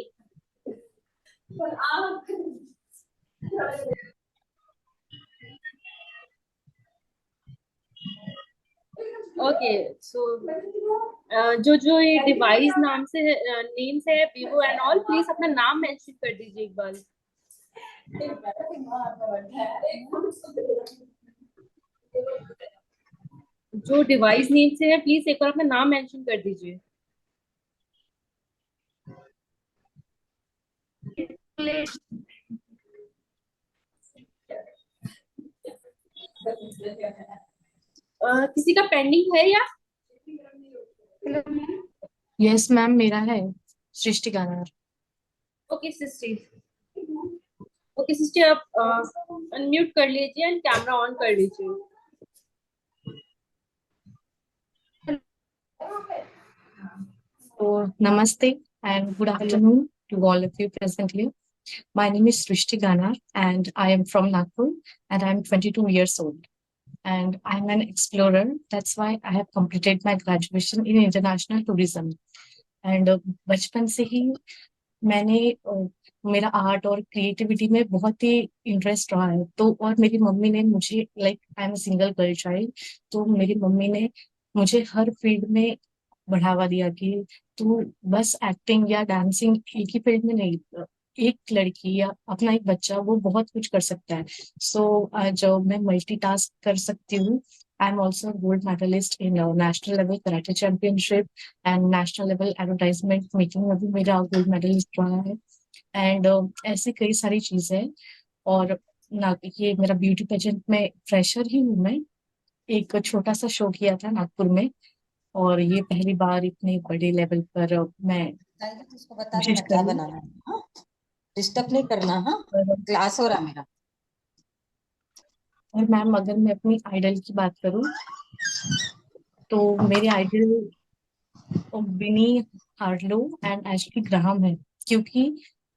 Speaker 1: Okay so जो जो ये डिवाइस नाम से name से है Vivo and all, please अपना नाम mention कर दीजिए एक बार। जो डिवाइस नेम से है प्लीज एक बार अपना नाम मेंशन कर दीजिए। किसी का पेंडिंग है या?
Speaker 8: यस मैम, मेरा है सृष्टि गानार।
Speaker 1: ओके सिस्टर, ओके सिस्टर आप अनम्यूट कर लीजिए एंड कैमरा ऑन कर लीजिए।
Speaker 8: So, namaste and good afternoon to all of you present here. My name is Srishti Ganar and I am from Nagpur and I am 22 years old. And I am an explorer. That's why I have completed my graduation in international tourism. And बचपन से ही मैंने मेरा art और creativity में बहुत ही interest रहा है। तो और मेरी मम्मी ने मुझे like I am single girl child, तो मेरी मम्मी ने मुझे हर फील्ड में बढ़ावा दिया कि तू बस एक्टिंग या डांसिंग एक ही फील्ड में नहीं, एक लड़की या अपना एक बच्चा वो बहुत कुछ कर सकता है। सो जो मैं मल्टीटास्क कर सकती हूँ। I am also gold medallist in national level karate championship and national level advertisement making में भी मेरा गोल्ड मेडलिस्ट रहा है। एंड ऐसी कई सारी चीजें हैं। और ना ये मेरा ब्यूटी पेजेंट में फ्रेशर ही हूँ मैं। एक छोटा सा शो किया था नागपुर में और ये पहली बार इतने बड़े लेवल पर मैं
Speaker 9: उसको बता
Speaker 8: कोशिश
Speaker 9: देना क्या
Speaker 8: करी।
Speaker 9: बनाना है। हाँ, डिस्टर्ब नहीं करना। हाँ, क्लास हो रहा मेरा।
Speaker 8: और मैम अगर मैं अपनी आइडल की बात करूं तो मेरे idol Winnie Harlow and Ashley Graham है, क्योंकि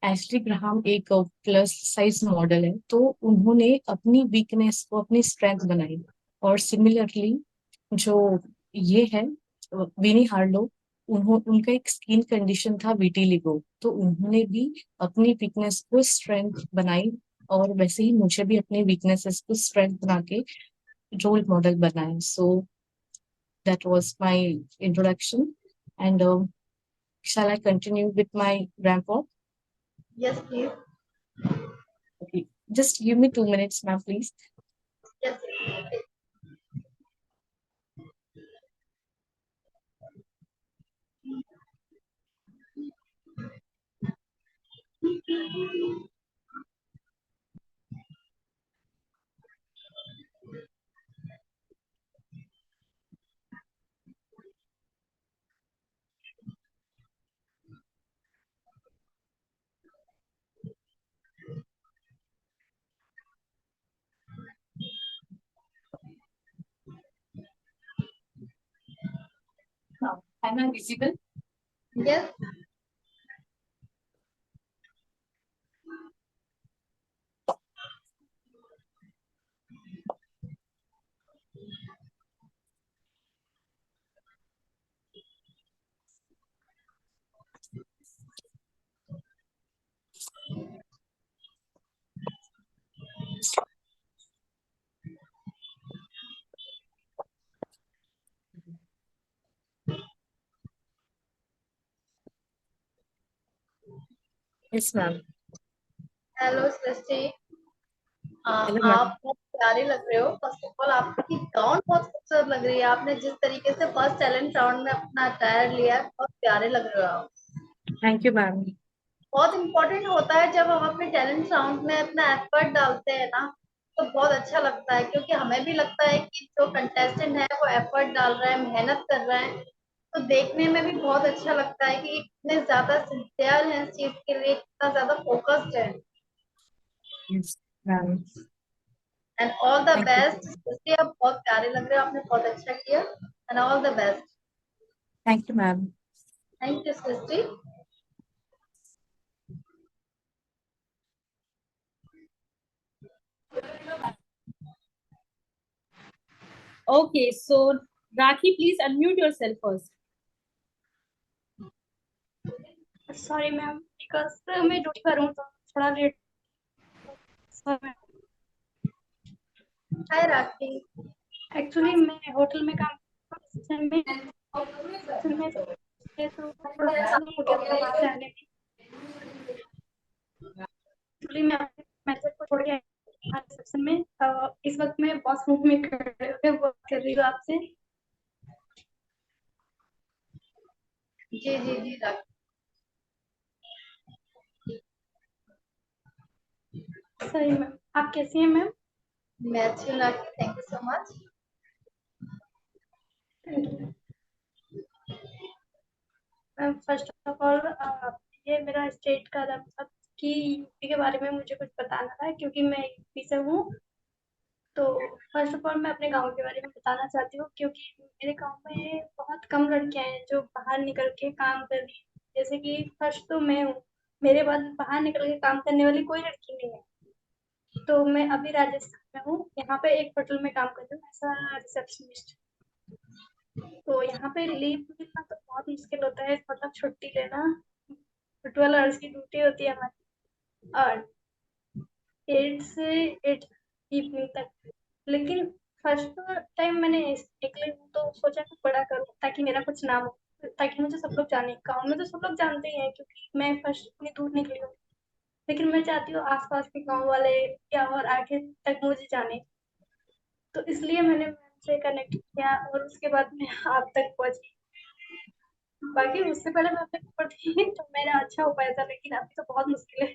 Speaker 8: एशली ग्राहम एक प्लस साइज मॉडल है तो उन्होंने अपनी वीकनेस को अपनी स्ट्रेंथ बनाई। और सिमिलरली जो ये है विनी हार्लो, उनका एक स्किन कंडीशन था विटिलिगो, तो उन्होंने भी अपनी वीकनेस को स्ट्रेंथ बनाई। और वैसे ही मुझे भी अपनी वीकनेसेस को स्ट्रेंथ बना के रोल मॉडल बनाया। So that was my introduction and shall I continue with my ramp walk?
Speaker 3: Yes, please.
Speaker 8: Okay. Just give me 2 minutes, ma'am, please.
Speaker 3: Yes.
Speaker 8: Now, am I visible?
Speaker 3: Yes.
Speaker 8: Yes, ma'am.
Speaker 3: हेलो Srishti,
Speaker 8: Hello, ma'am.
Speaker 3: आप बहुत प्यारे लग रहे हो। First of all आपकी gown बहुत खूबसूरत लग रही है। आपने जिस तरीके से फर्स्ट टैलेंट राउंड में अपना अटायर लिया है, बहुत प्यारे लग रहे हो आप।
Speaker 8: Thank you, ma'am.
Speaker 3: बहुत इम्पोर्टेंट होता है जब हम अपने टैलेंट राउंड में अपना एफर्ट डालते हैं ना, तो बहुत अच्छा लगता है, क्योंकि हमें भी लगता है कि जो कंटेस्टेंट है वो एफर्ट डाल रहा है, मेहनत कर रहा है। तो देखने में भी बहुत अच्छा लगता है कि इतने ज्यादा सिंसियर हैं इस चीज के लिए, इतना ज्यादा फोकस्ड है।
Speaker 8: Yes, ma'am.
Speaker 3: And all the
Speaker 8: Thank you.
Speaker 3: Best. इसलिए आप बहुत प्यारे लग रहे हो, आपने बहुत अच्छा किया। And all the best.
Speaker 8: Thank you, ma'am.
Speaker 3: Thank you Srishti.
Speaker 1: Okay, so Rakhi, please unmute yourself first.
Speaker 5: Sorry ma'am, because मैं ड्यूटी पर हूँ तो थोड़ा लेट।
Speaker 3: हाय राखी।
Speaker 5: एक्चुअली मैं होटल में काम करती हूँ, रिसेप्शन में तो थोड़ा प्रॉब्लम हो गया था वहाँ से आने में। एक्चुअली मैं अपने मैनेजर को छोड़ के आई रिसेप्शन में। इस वक्त मैं वॉशरूम में खड़े होकर बात कर रही हूँ आपसे।
Speaker 3: जी जी जी राखी।
Speaker 5: सही मैम, आप कैसी हैं मैम?
Speaker 3: मैं अच्छी हूँ Rakhi, thank you so much.
Speaker 5: Ma'am first of all ये मेरा स्टेट का था, मतलब कि यूपी के बारे में मुझे कुछ बताना था क्योंकि मैं यूपी से हूँ। तो फर्स्ट ऑफ ऑल मैं अपने गांव के बारे में बताना चाहती हूँ क्योंकि मेरे गांव में बहुत कम लड़कियां हैं जो बाहर निकल के काम कर रही हैं। जैसे कि फर्स्ट तो मैं हूँ, मेरे बाद बाहर निकल के काम करने वाली कोई लड़की नहीं है। तो मैं अभी राजस्थान में हूँ, यहाँ पे एक होटल में काम कर रही हूँ ऐसा रिसेप्शनिस्ट। तो यहाँ पे लीव मिलना तो बहुत मुश्किल होता है, मतलब छुट्टी लेना। 12 आवर्स की ड्यूटी होती है हमारी, और 8 से 8 इवनिंग तक। लेकिन फर्स्ट टाइम मैंने निकली हूँ तो सोचा कि बड़ा करूँ ताकि मेरा कुछ नाम हो, ताकि मुझे सब लोग जाने। गाँव में तो सब लोग जानते ही हैं क्योंकि मैं फर्स्ट इतनी दूर निकली हूँ, लेकिन मैं चाहती हूँ आसपास के गांव वाले या और आगे तक मुझे जाने। तो इसलिए मैंने मैम से कनेक्ट किया और उसके बाद मैं आप तक पहुंची। बाकी उससे पहले मैं अपने ऊपर थी तो मेरा अच्छा हो पाया था, लेकिन अभी तो बहुत मुश्किल है।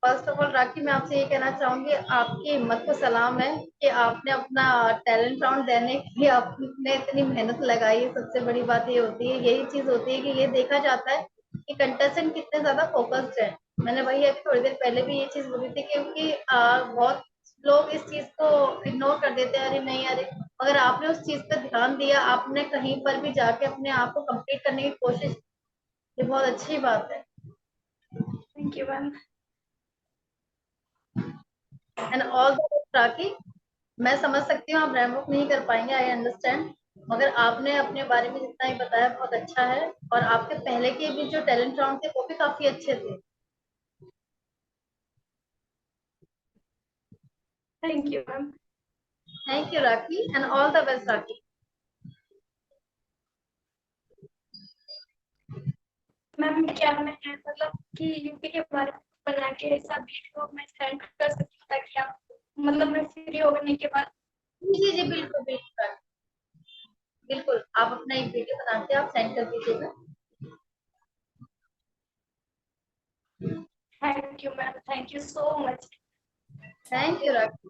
Speaker 3: फर्स्ट ऑफ ऑल राखी, मैं आपसे ये कहना चाहूंगी, आपकी हिम्मत को सलाम है कि आपने अपना टैलेंट राउंड देने के लिए आपने इतनी मेहनत लगाई है। सबसे बड़ी बात ये होती है, यही चीज होती है कि ये देखा जाता है कि कंटेस्टेंट कितने ज्यादा फोकस्ड है। मैंने वही अभी थोड़ी देर पहले भी ये चीज बोली थी क्योंकि बहुत लोग इस चीज को इग्नोर कर देते हैं, अरे नहीं अरे, मगर आपने उस चीज पर ध्यान दिया, आपने कहीं पर भी जाके अपने आप को कंप्लीट करने की कोशिश, ये बहुत अच्छी बात है।
Speaker 5: Thank you ma'am.
Speaker 3: And all the best Rakhi. मैं समझ सकती हूँ आप रैम वॉक नहीं कर पाएंगे, आई अंडरस्टैंड, मगर आपने अपने बारे में जितना ही बताया बहुत अच्छा है। और आपके पहले के भी जो टैलेंट राउंड थे वो भी काफी अच्छे थे।
Speaker 5: Thank you ma'am.
Speaker 3: Thank you rakhi and all the best rakhi.
Speaker 5: Ma'am क्या मैं मतलब कि यूपी के बारे में बना के ऐसा वीडियो मैं सेंड कर सकती हूँ ताकि आप, मतलब मैं फ्री होने के बाद।
Speaker 3: जी जी बिल्कुल बिल्कुल राखी, बिल्कुल आप अपना एक वीडियो बना के आप सेंड कर दीजिएगा।
Speaker 5: Thank you ma'am, thank you so much.
Speaker 3: Thank you rakhi.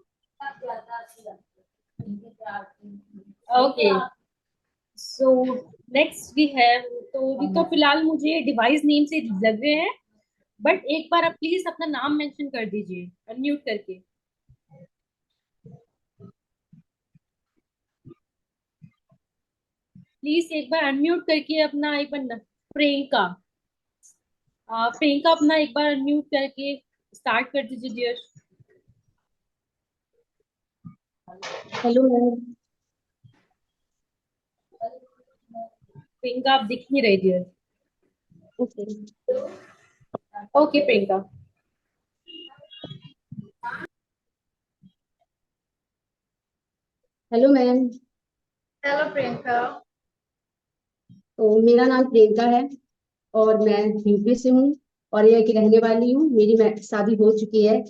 Speaker 1: Okay, so next we have, तो अभी तो फिलहाल मुझे डिवाइस नेम से लग रहे हैं, बट एक बार आप प्लीज अपना नाम मेंशन कर दीजिए अनम्यूट करके। प्लीज एक बार अनम्यूट करके अपना एक बार प्रियंका, प्रियंका अपना एक बार अनम्यूट करके स्टार्ट कर दीजिए डियर।
Speaker 10: Hello ma'am.
Speaker 1: प्रियंका आप दिख नहीं रही dear.
Speaker 10: Okay.
Speaker 1: Okay Priyanka.
Speaker 10: Hello ma'am.
Speaker 3: Hello Priyanka.
Speaker 10: तो मेरा नाम प्रियंका है और मैं यूपी से हूँ और यहाँ की रहने वाली हूँ। मेरी शादी हो चुकी है।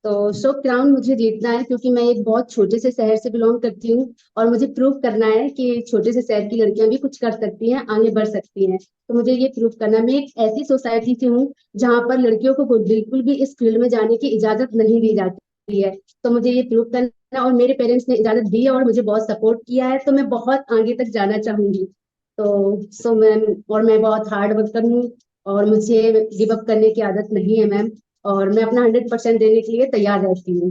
Speaker 10: तो शो क्राउन मुझे जीतना है क्योंकि मैं एक बहुत छोटे से शहर से बिलोंग करती हूँ और मुझे प्रूव करना है कि छोटे से शहर की लड़कियां भी कुछ कर सकती हैं, आगे बढ़ सकती हैं। तो मुझे ये प्रूव करना है। मैं एक ऐसी सोसाइटी से हूँ जहाँ पर लड़कियों को बिल्कुल भी इस फील्ड में जाने की इजाजत नहीं दी जाती है। तो मुझे ये प्रूव करना, और मेरे पेरेंट्स ने इजाजत दी है और मुझे बहुत सपोर्ट किया है, तो मैं बहुत आगे तक जाना चाहूंगी। मैं बहुत हार्ड वर्कर हूँ और मुझे गिव अप करने की आदत नहीं है मैम। और मैं अपना 100% देने के लिए तैयार रहती हूँ।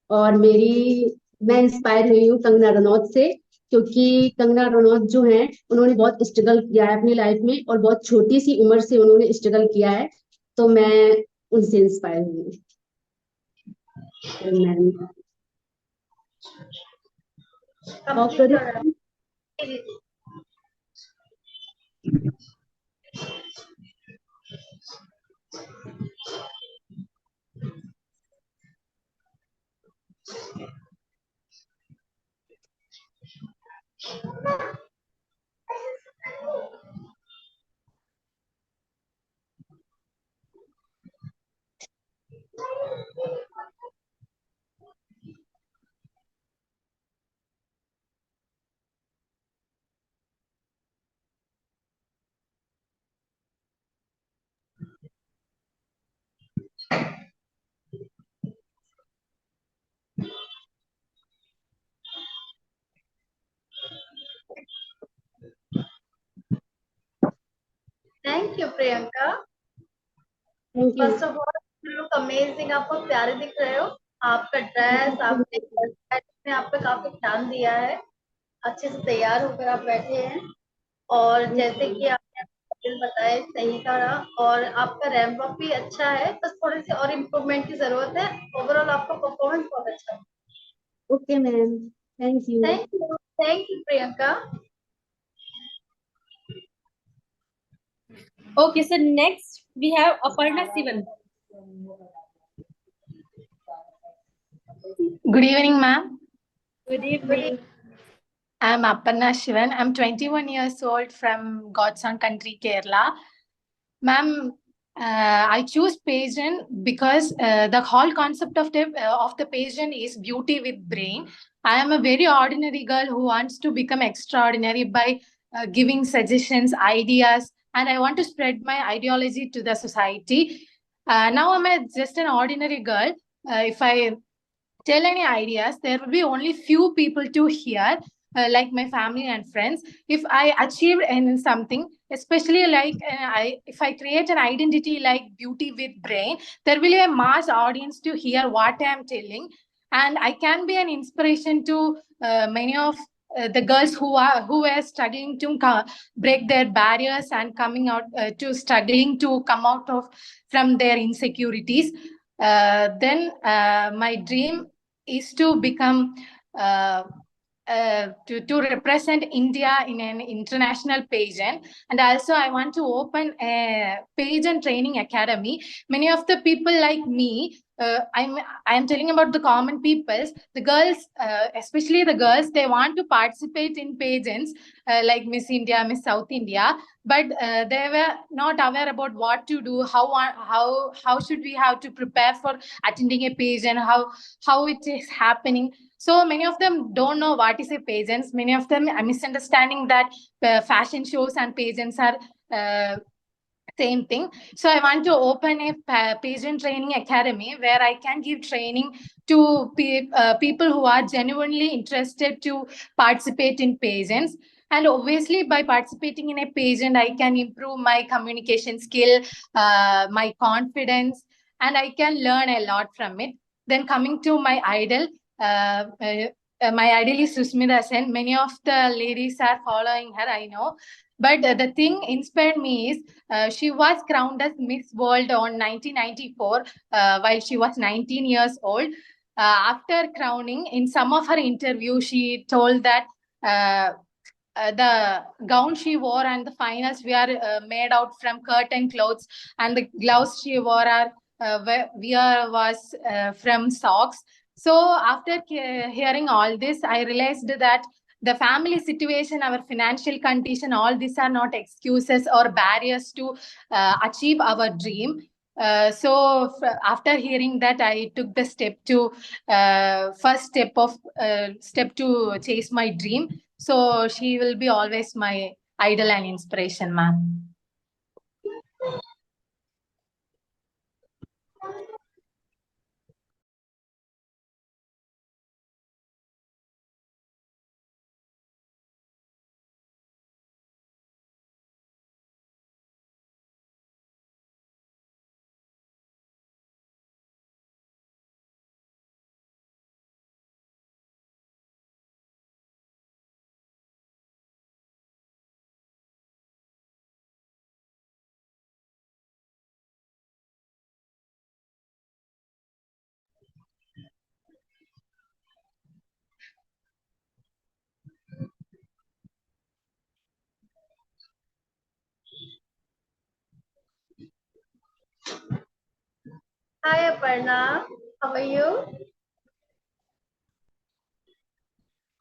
Speaker 10: और मैं इंस्पायर हुई हूँ कंगना रनौत से, क्योंकि कंगना रनौत जो है उन्होंने बहुत स्ट्रगल किया है अपनी लाइफ में और बहुत छोटी सी उम्र से उन्होंने स्ट्रगल किया है। तो मैं उनसे इंस्पायर हुई हूँ। मैम
Speaker 3: कंप्लीट
Speaker 10: डॉक्टर
Speaker 3: कर रहा हूँ। जी, जी। Thank you Priyanka.
Speaker 10: Thank you.
Speaker 3: First of all you look amazing, आप बहुत प्यारे दिख रहे हो। आपका ड्रेस, आपने ने आप पे काफी ध्यान दिया है, अच्छे से तैयार होकर आप बैठे हैं। और जैसे कि आपने दिल बताए सही कहा, और आपका रैंप वॉक भी अच्छा है, बस थोड़े से और इम्प्रूवमेंट की जरूरत है। ओवरऑल आपका परफॉर्मेंस बहुत अच्छा है।
Speaker 10: Okay ma'am, thank you.
Speaker 3: Thank you Priyanka.
Speaker 1: Okay, so next we have Aparna Sivan.
Speaker 11: Good evening, ma'am.
Speaker 1: Good evening.
Speaker 11: I'm Aparna Shivan. I'm 21 years old from Godson country, Kerala. Ma'am, I choose pageant because the whole concept of the pageant is beauty with brain. I am a very ordinary girl who wants to become extraordinary by giving suggestions, ideas, and I want to spread my ideology to the society. Now just an ordinary girl. If I tell any ideas, there will be only few people to hear, like my family and friends. If I achieve in something, especially like if I create an identity like beauty with brain, there will be a mass audience to hear what I am telling, and I can be an inspiration to many of the girls who were struggling to break their barriers and coming out to struggling to come out of from their insecurities. Then my dream is to become to represent India in an international pageant. And also I want to open a pageant training academy. Many of the people like me, I'm telling about the common peoples, the girls, especially the girls, they want to participate in pageants like Miss India, Miss South India, but they were not aware about what to do, how should we have to prepare for attending a pageant, how it is happening. So many of them don't know what is a pageants. Many of them are misunderstanding that fashion shows and pageants are same thing. So I want to open a pageant training academy where I can give training to people who are genuinely interested to participate in pageants. And obviously, by participating in a pageant, I can improve my communication skill, my confidence, and I can learn a lot from it. Then coming to my idol, my idol is Susmita Sen. Many of the ladies are following her, I know. But the thing inspired me is she was crowned as Miss World on 1994 while she was 19 years old. After crowning, in some of her interviews, she told that the gown she wore and the finals were made out from curtain clothes, and the gloves she wore are was from socks. So after hearing all this, I realized that the family situation, our financial condition, all these are not excuses or barriers to achieve our dream. After hearing that, I took the step to first step to chase my dream. So she will be always my idol and inspiration, ma'am.
Speaker 3: Hi Aparna, how are you?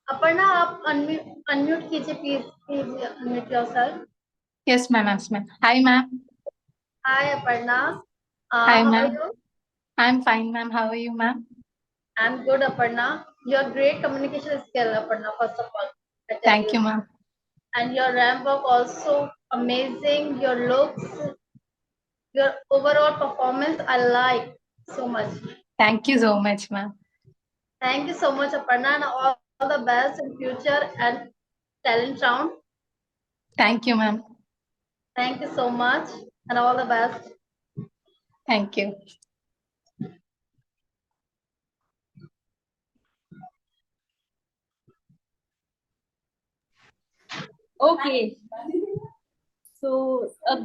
Speaker 3: Aparna आप unmute कीजिए please unmute yourself.
Speaker 11: Yes, ma'am. Yes, ma'am. Hi, ma'am.
Speaker 3: Hi Aparna,
Speaker 11: Hi,
Speaker 3: how are
Speaker 11: ma'am.
Speaker 3: you?
Speaker 11: I'm fine, ma'am. How are you, ma'am?
Speaker 3: I'm good Aparna. Your great communication skill Aparna, first of all I tell
Speaker 11: Thank
Speaker 3: you,
Speaker 11: you, ma'am.
Speaker 3: and your ramp work also amazing. Your looks, your overall performance I like so much.
Speaker 11: Thank you so much, ma'am.
Speaker 3: Thank you so much Aparna, and all the best in future and talent round.
Speaker 11: Thank you, ma'am.
Speaker 3: Thank you so much and all the best.
Speaker 11: Thank you.
Speaker 1: Okay, so अब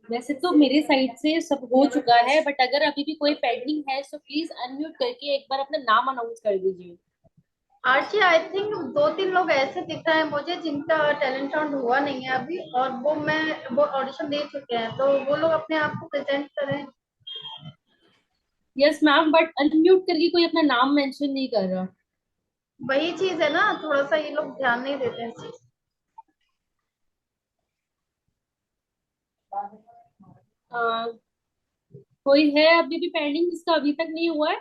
Speaker 1: वैसे तो मेरे side से सब हो चुका है, but अगर अभी भी कोई पेंडिंग है तो प्लीज अनम्यूट करके एक बार अपना नाम अनाउंस कर दीजिए।
Speaker 3: आर्ची, आई थिंक 2-3 लोग ऐसे दिख रहे हैं मुझे जिनका टैलेंट राउंड हुआ नहीं है अभी, और वो ऑडिशन दे चुके हैं, तो वो लोग अपने आप को प्रेजेंट करें.
Speaker 1: यस मैम, बट अनम्यूट करके कोई अपना नाम मेंशन नहीं कर रहा।
Speaker 3: वही चीज है ना, थोड़ा सा ये लोग ध्यान नहीं देते हैं इस चीज.
Speaker 1: कोई है अभी भी पेंडिंग जिसका अभी तक नहीं हुआ है?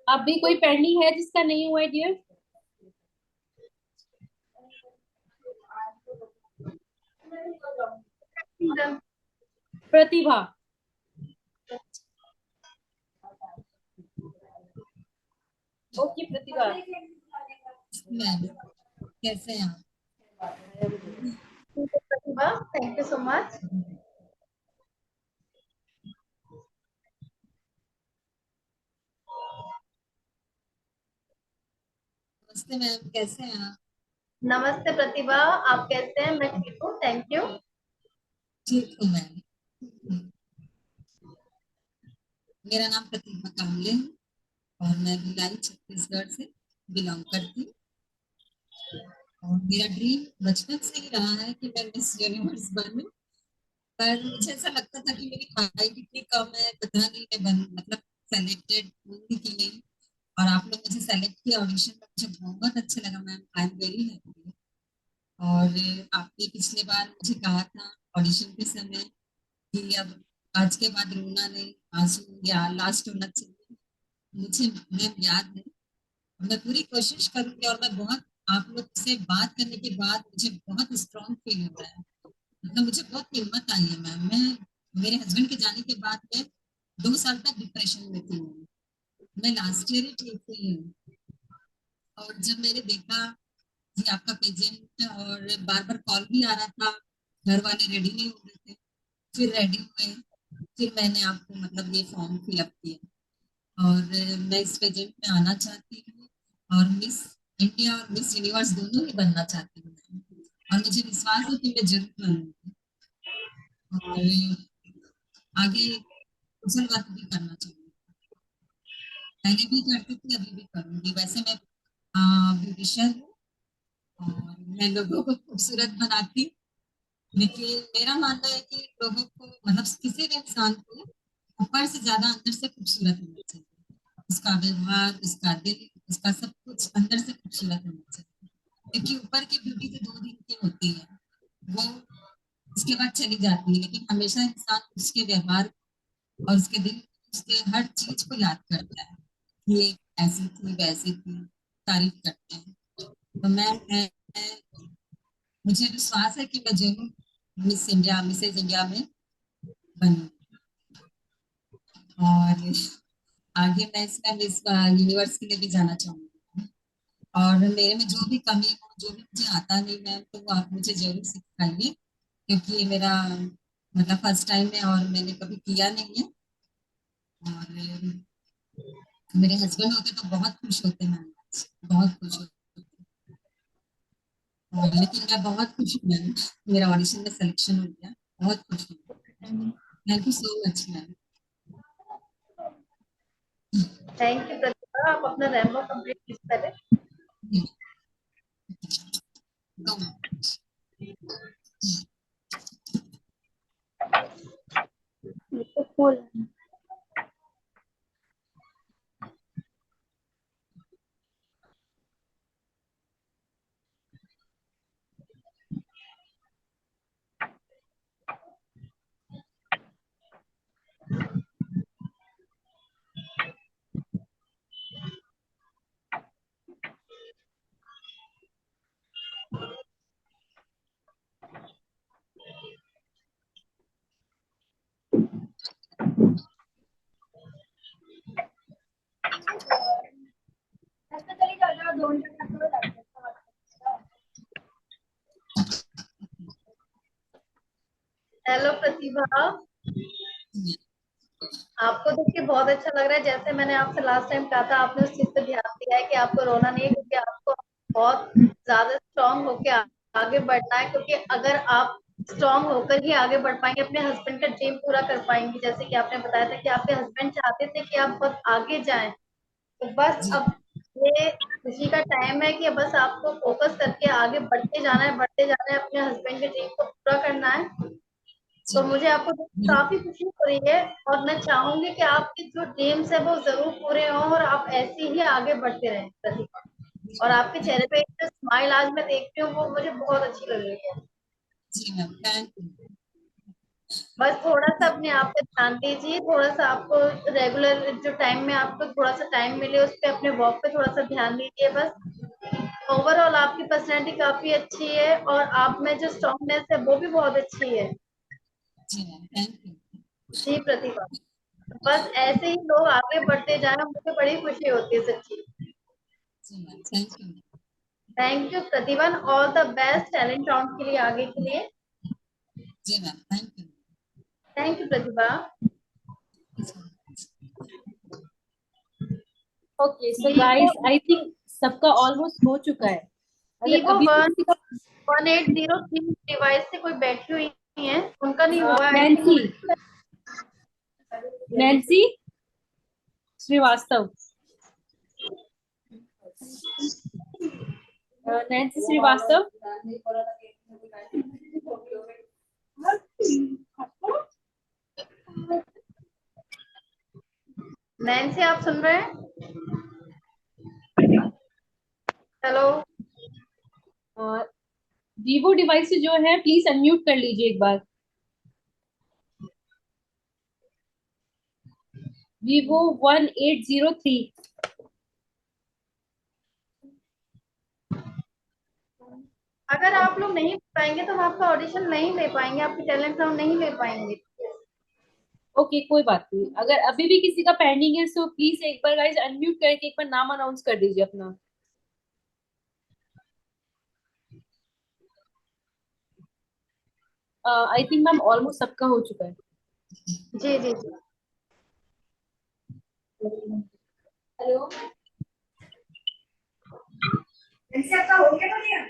Speaker 1: अभी कोई पेंडिंग है जिसका नहीं हुआ है डियर? प्रतिभा, ओके प्रतिभा,
Speaker 9: मैम कैसे हैं आप?
Speaker 3: प्रतिभा, थैंक यू सो मच.
Speaker 9: नमस्ते मैम, कैसे हैं आप?
Speaker 3: नमस्ते प्रतिभा, आप कैसे हैं? मैं ठीक हूँ, थैंक यू.
Speaker 9: ठीक हूँ मैम। मेरा नाम प्रतिभा कामले है और मैं भिलाई छत्तीसगढ़ से बिलोंग करती हूँ। और मेरा ड्रीम बचपन से ही रहा है कि मैं मिस यूनिवर्स बनूं, पर मुझे ऐसा लगता था कि मेरी हाइट इतनी कम है, पता नहीं मैं मतलब सेलेक्टेड होंगी कि नहीं। और आप लोग मुझे सेलेक्ट किया ऑडिशन में, मुझे बहुत अच्छा लगा ma'am, I am very happy. और आपने पिछले बार मुझे कहा था ऑडिशन के समय कि अब आज के बाद रोना नहीं, आंसू या लास्ट होना चाहिए। मुझे मैम याद है, मैं पूरी कोशिश करूंगी। और मैं बहुत, आप लोग से बात करने के बाद मुझे बहुत स्ट्रॉन्ग फील हो रहा है, मतलब मुझे बहुत हिम्मत आई है मैम। मैं मेरे हस्बैंड के जाने के बाद मैं 2 साल तक डिप्रेशन में थी। मैं लास्ट ईयर ही ठीक हुई हूँ। और जब मैंने देखा कि आपका पेजेंट, और बार बार कॉल भी आ रहा था, घर वाले रेडी नहीं हो रहे थे, फिर रेडी हुए, फिर मैंने आपको मतलब ये फॉर्म फिलअप किया। और मैं इस पेजेंट में आना चाहती हूँ, और मिस इंडिया और मिस यूनिवर्स दोनों ही बनना चाहती हूँ। और मुझे विश्वास है कि मैं जरूर बनूंगी, और आगे कुशल बात भी करना चाहूंगी। पहले भी करती थी, अभी भी करूंगी। वैसे मैं ब्यूटिशियन हूँ और मैं लोगों को खूबसूरत बनाती हूँ, लेकिन मेरा मानना है कि लोगों को, मतलब किसी भी इंसान को ऊपर से ज्यादा अंदर से खूबसूरत होना चाहिए। उसका व्यवहार, उसका दिल, उसका सब कुछ अंदर से खूबसूरत होना चाहिए। क्योंकि ऊपर की ब्यूटी तो 2 दिन की होती है, वो उसके बाद चली जाती है, लेकिन हमेशा इंसान उसके व्यवहार और उसके दिल, उसके हर चीज को याद करता है कि ये ऐसी थी, वैसी थी, तारीफ करते हैं। तो मुझे विश्वास है कि मैं जरूर मिस इंडिया, मिसेज इंडिया में बनूं। और आगे मैं इसमें मिस यूनिवर्स के लिए भी जाना चाहूंगी। और मेरे में जो भी कमी हो, जो भी मुझे आता नहीं मैम, तो वो आप मुझे जरूर सिखाइए, क्योंकि ये मेरा मतलब फर्स्ट टाइम है और मैंने कभी किया नहीं है। और मेरे हस्बैंड होते तो बहुत खुश होते मैम, बहुत खुश होते। लेकिन मैं बहुत खुश हूँ मैम, मेरा ऑडिशन में सिलेक्शन हो गया, बहुत खुश हूँ। Thank you so much ma'am.
Speaker 3: Thank you Pratibha, आप अपना रैंप वॉक कंप्लीट कीजिए पहले.
Speaker 9: गवर्नमेंट।
Speaker 3: हेलो प्रतिभा, आपको देख के बहुत अच्छा लग रहा है। जैसे मैंने आपसे लास्ट टाइम कहा था, आपने उस चीज पे ध्यान दिया है कि आपको रोना नहीं है, क्योंकि आपको बहुत ज्यादा स्ट्रांग होके आगे बढ़ना है। क्योंकि अगर आप स्ट्रांग होकर ही आगे बढ़ पाएंगे, अपने हस्बैंड का ड्रीम पूरा कर पाएंगे। जैसे कि आपने बताया था कि आपके हस्बैंड चाहते थे कि आप बहुत आगे जाएं, तो बस अब ये खुशी का टाइम है कि बस आपको फोकस करके आगे बढ़ते जाना है, बढ़ते जाना है, अपने हस्बैंड के ड्रीम को पूरा करना है। तो मुझे आपको देख के काफी खुशी हो रही है, और मैं चाहूंगी कि आपके जो ड्रीम्स है वो जरूर पूरे हों, और आप ऐसे ही आगे बढ़ते रहें प्रतिभा। और आपके चेहरे पे एक जो स्माइल आज मैं देखती हूँ, वो मुझे बहुत अच्छी लग रही है।
Speaker 9: जी मैम, थैंक यू।
Speaker 3: बस थोड़ा सा अपने आप पे ध्यान दीजिए, थोड़ा सा आपको रेगुलर जो टाइम में आपको थोड़ा सा टाइम मिले, उस पे अपने वर्क पे थोड़ा सा ध्यान दीजिए बस। ओवरऑल आपकी पर्सनैलिटी काफी अच्छी है, और आप में जो स्ट्रांगनेस है वो भी बहुत अच्छी है।
Speaker 9: जी मैम, थैंक यू।
Speaker 3: जी प्रतिभा, बस ऐसे ही लोग आगे बढ़ते जाएं, मुझे बड़ी खुशी होती है सच्ची।
Speaker 9: जी ma'am, thank you.
Speaker 3: Thank you Pratibha, all the best talent round के लिए, आगे के लिए।
Speaker 9: जी ma'am, thank you.
Speaker 3: Thank you Pratibha.
Speaker 1: Okay so guys, I think सबका ऑलमोस्ट हो चुका है। अगर
Speaker 3: वीवो
Speaker 1: अभी भी किसी का
Speaker 3: 1803 डिवाइस से कोई बैठी हुई है, उनका नहीं हुआ है।
Speaker 1: Nancy Nancy Srivastava, Nancy Srivastava,
Speaker 3: Nancy, आप सुन रहे हैं? हेलो,
Speaker 1: वीवो डिवाइस से जो है प्लीज अनम्यूट कर लीजिए एक बार। वीवो 1803।
Speaker 3: अगर आप लोग नहीं पाएंगे तो हम आपका ऑडिशन नहीं ले पाएंगे, आपकी टैलेंट राउंड नहीं ले पाएंगे।
Speaker 1: ओके कोई बात नहीं, अगर अभी भी किसी का पेंडिंग है तो प्लीज एक बार गाइस अनम्यूट करके एक बार नाम अनाउंस कर दीजिए अपना। आई थिंक मैम ऑलमोस्ट सबका हो चुका है।
Speaker 3: जी जी जी।
Speaker 1: हेलो,
Speaker 3: आपका हो गया?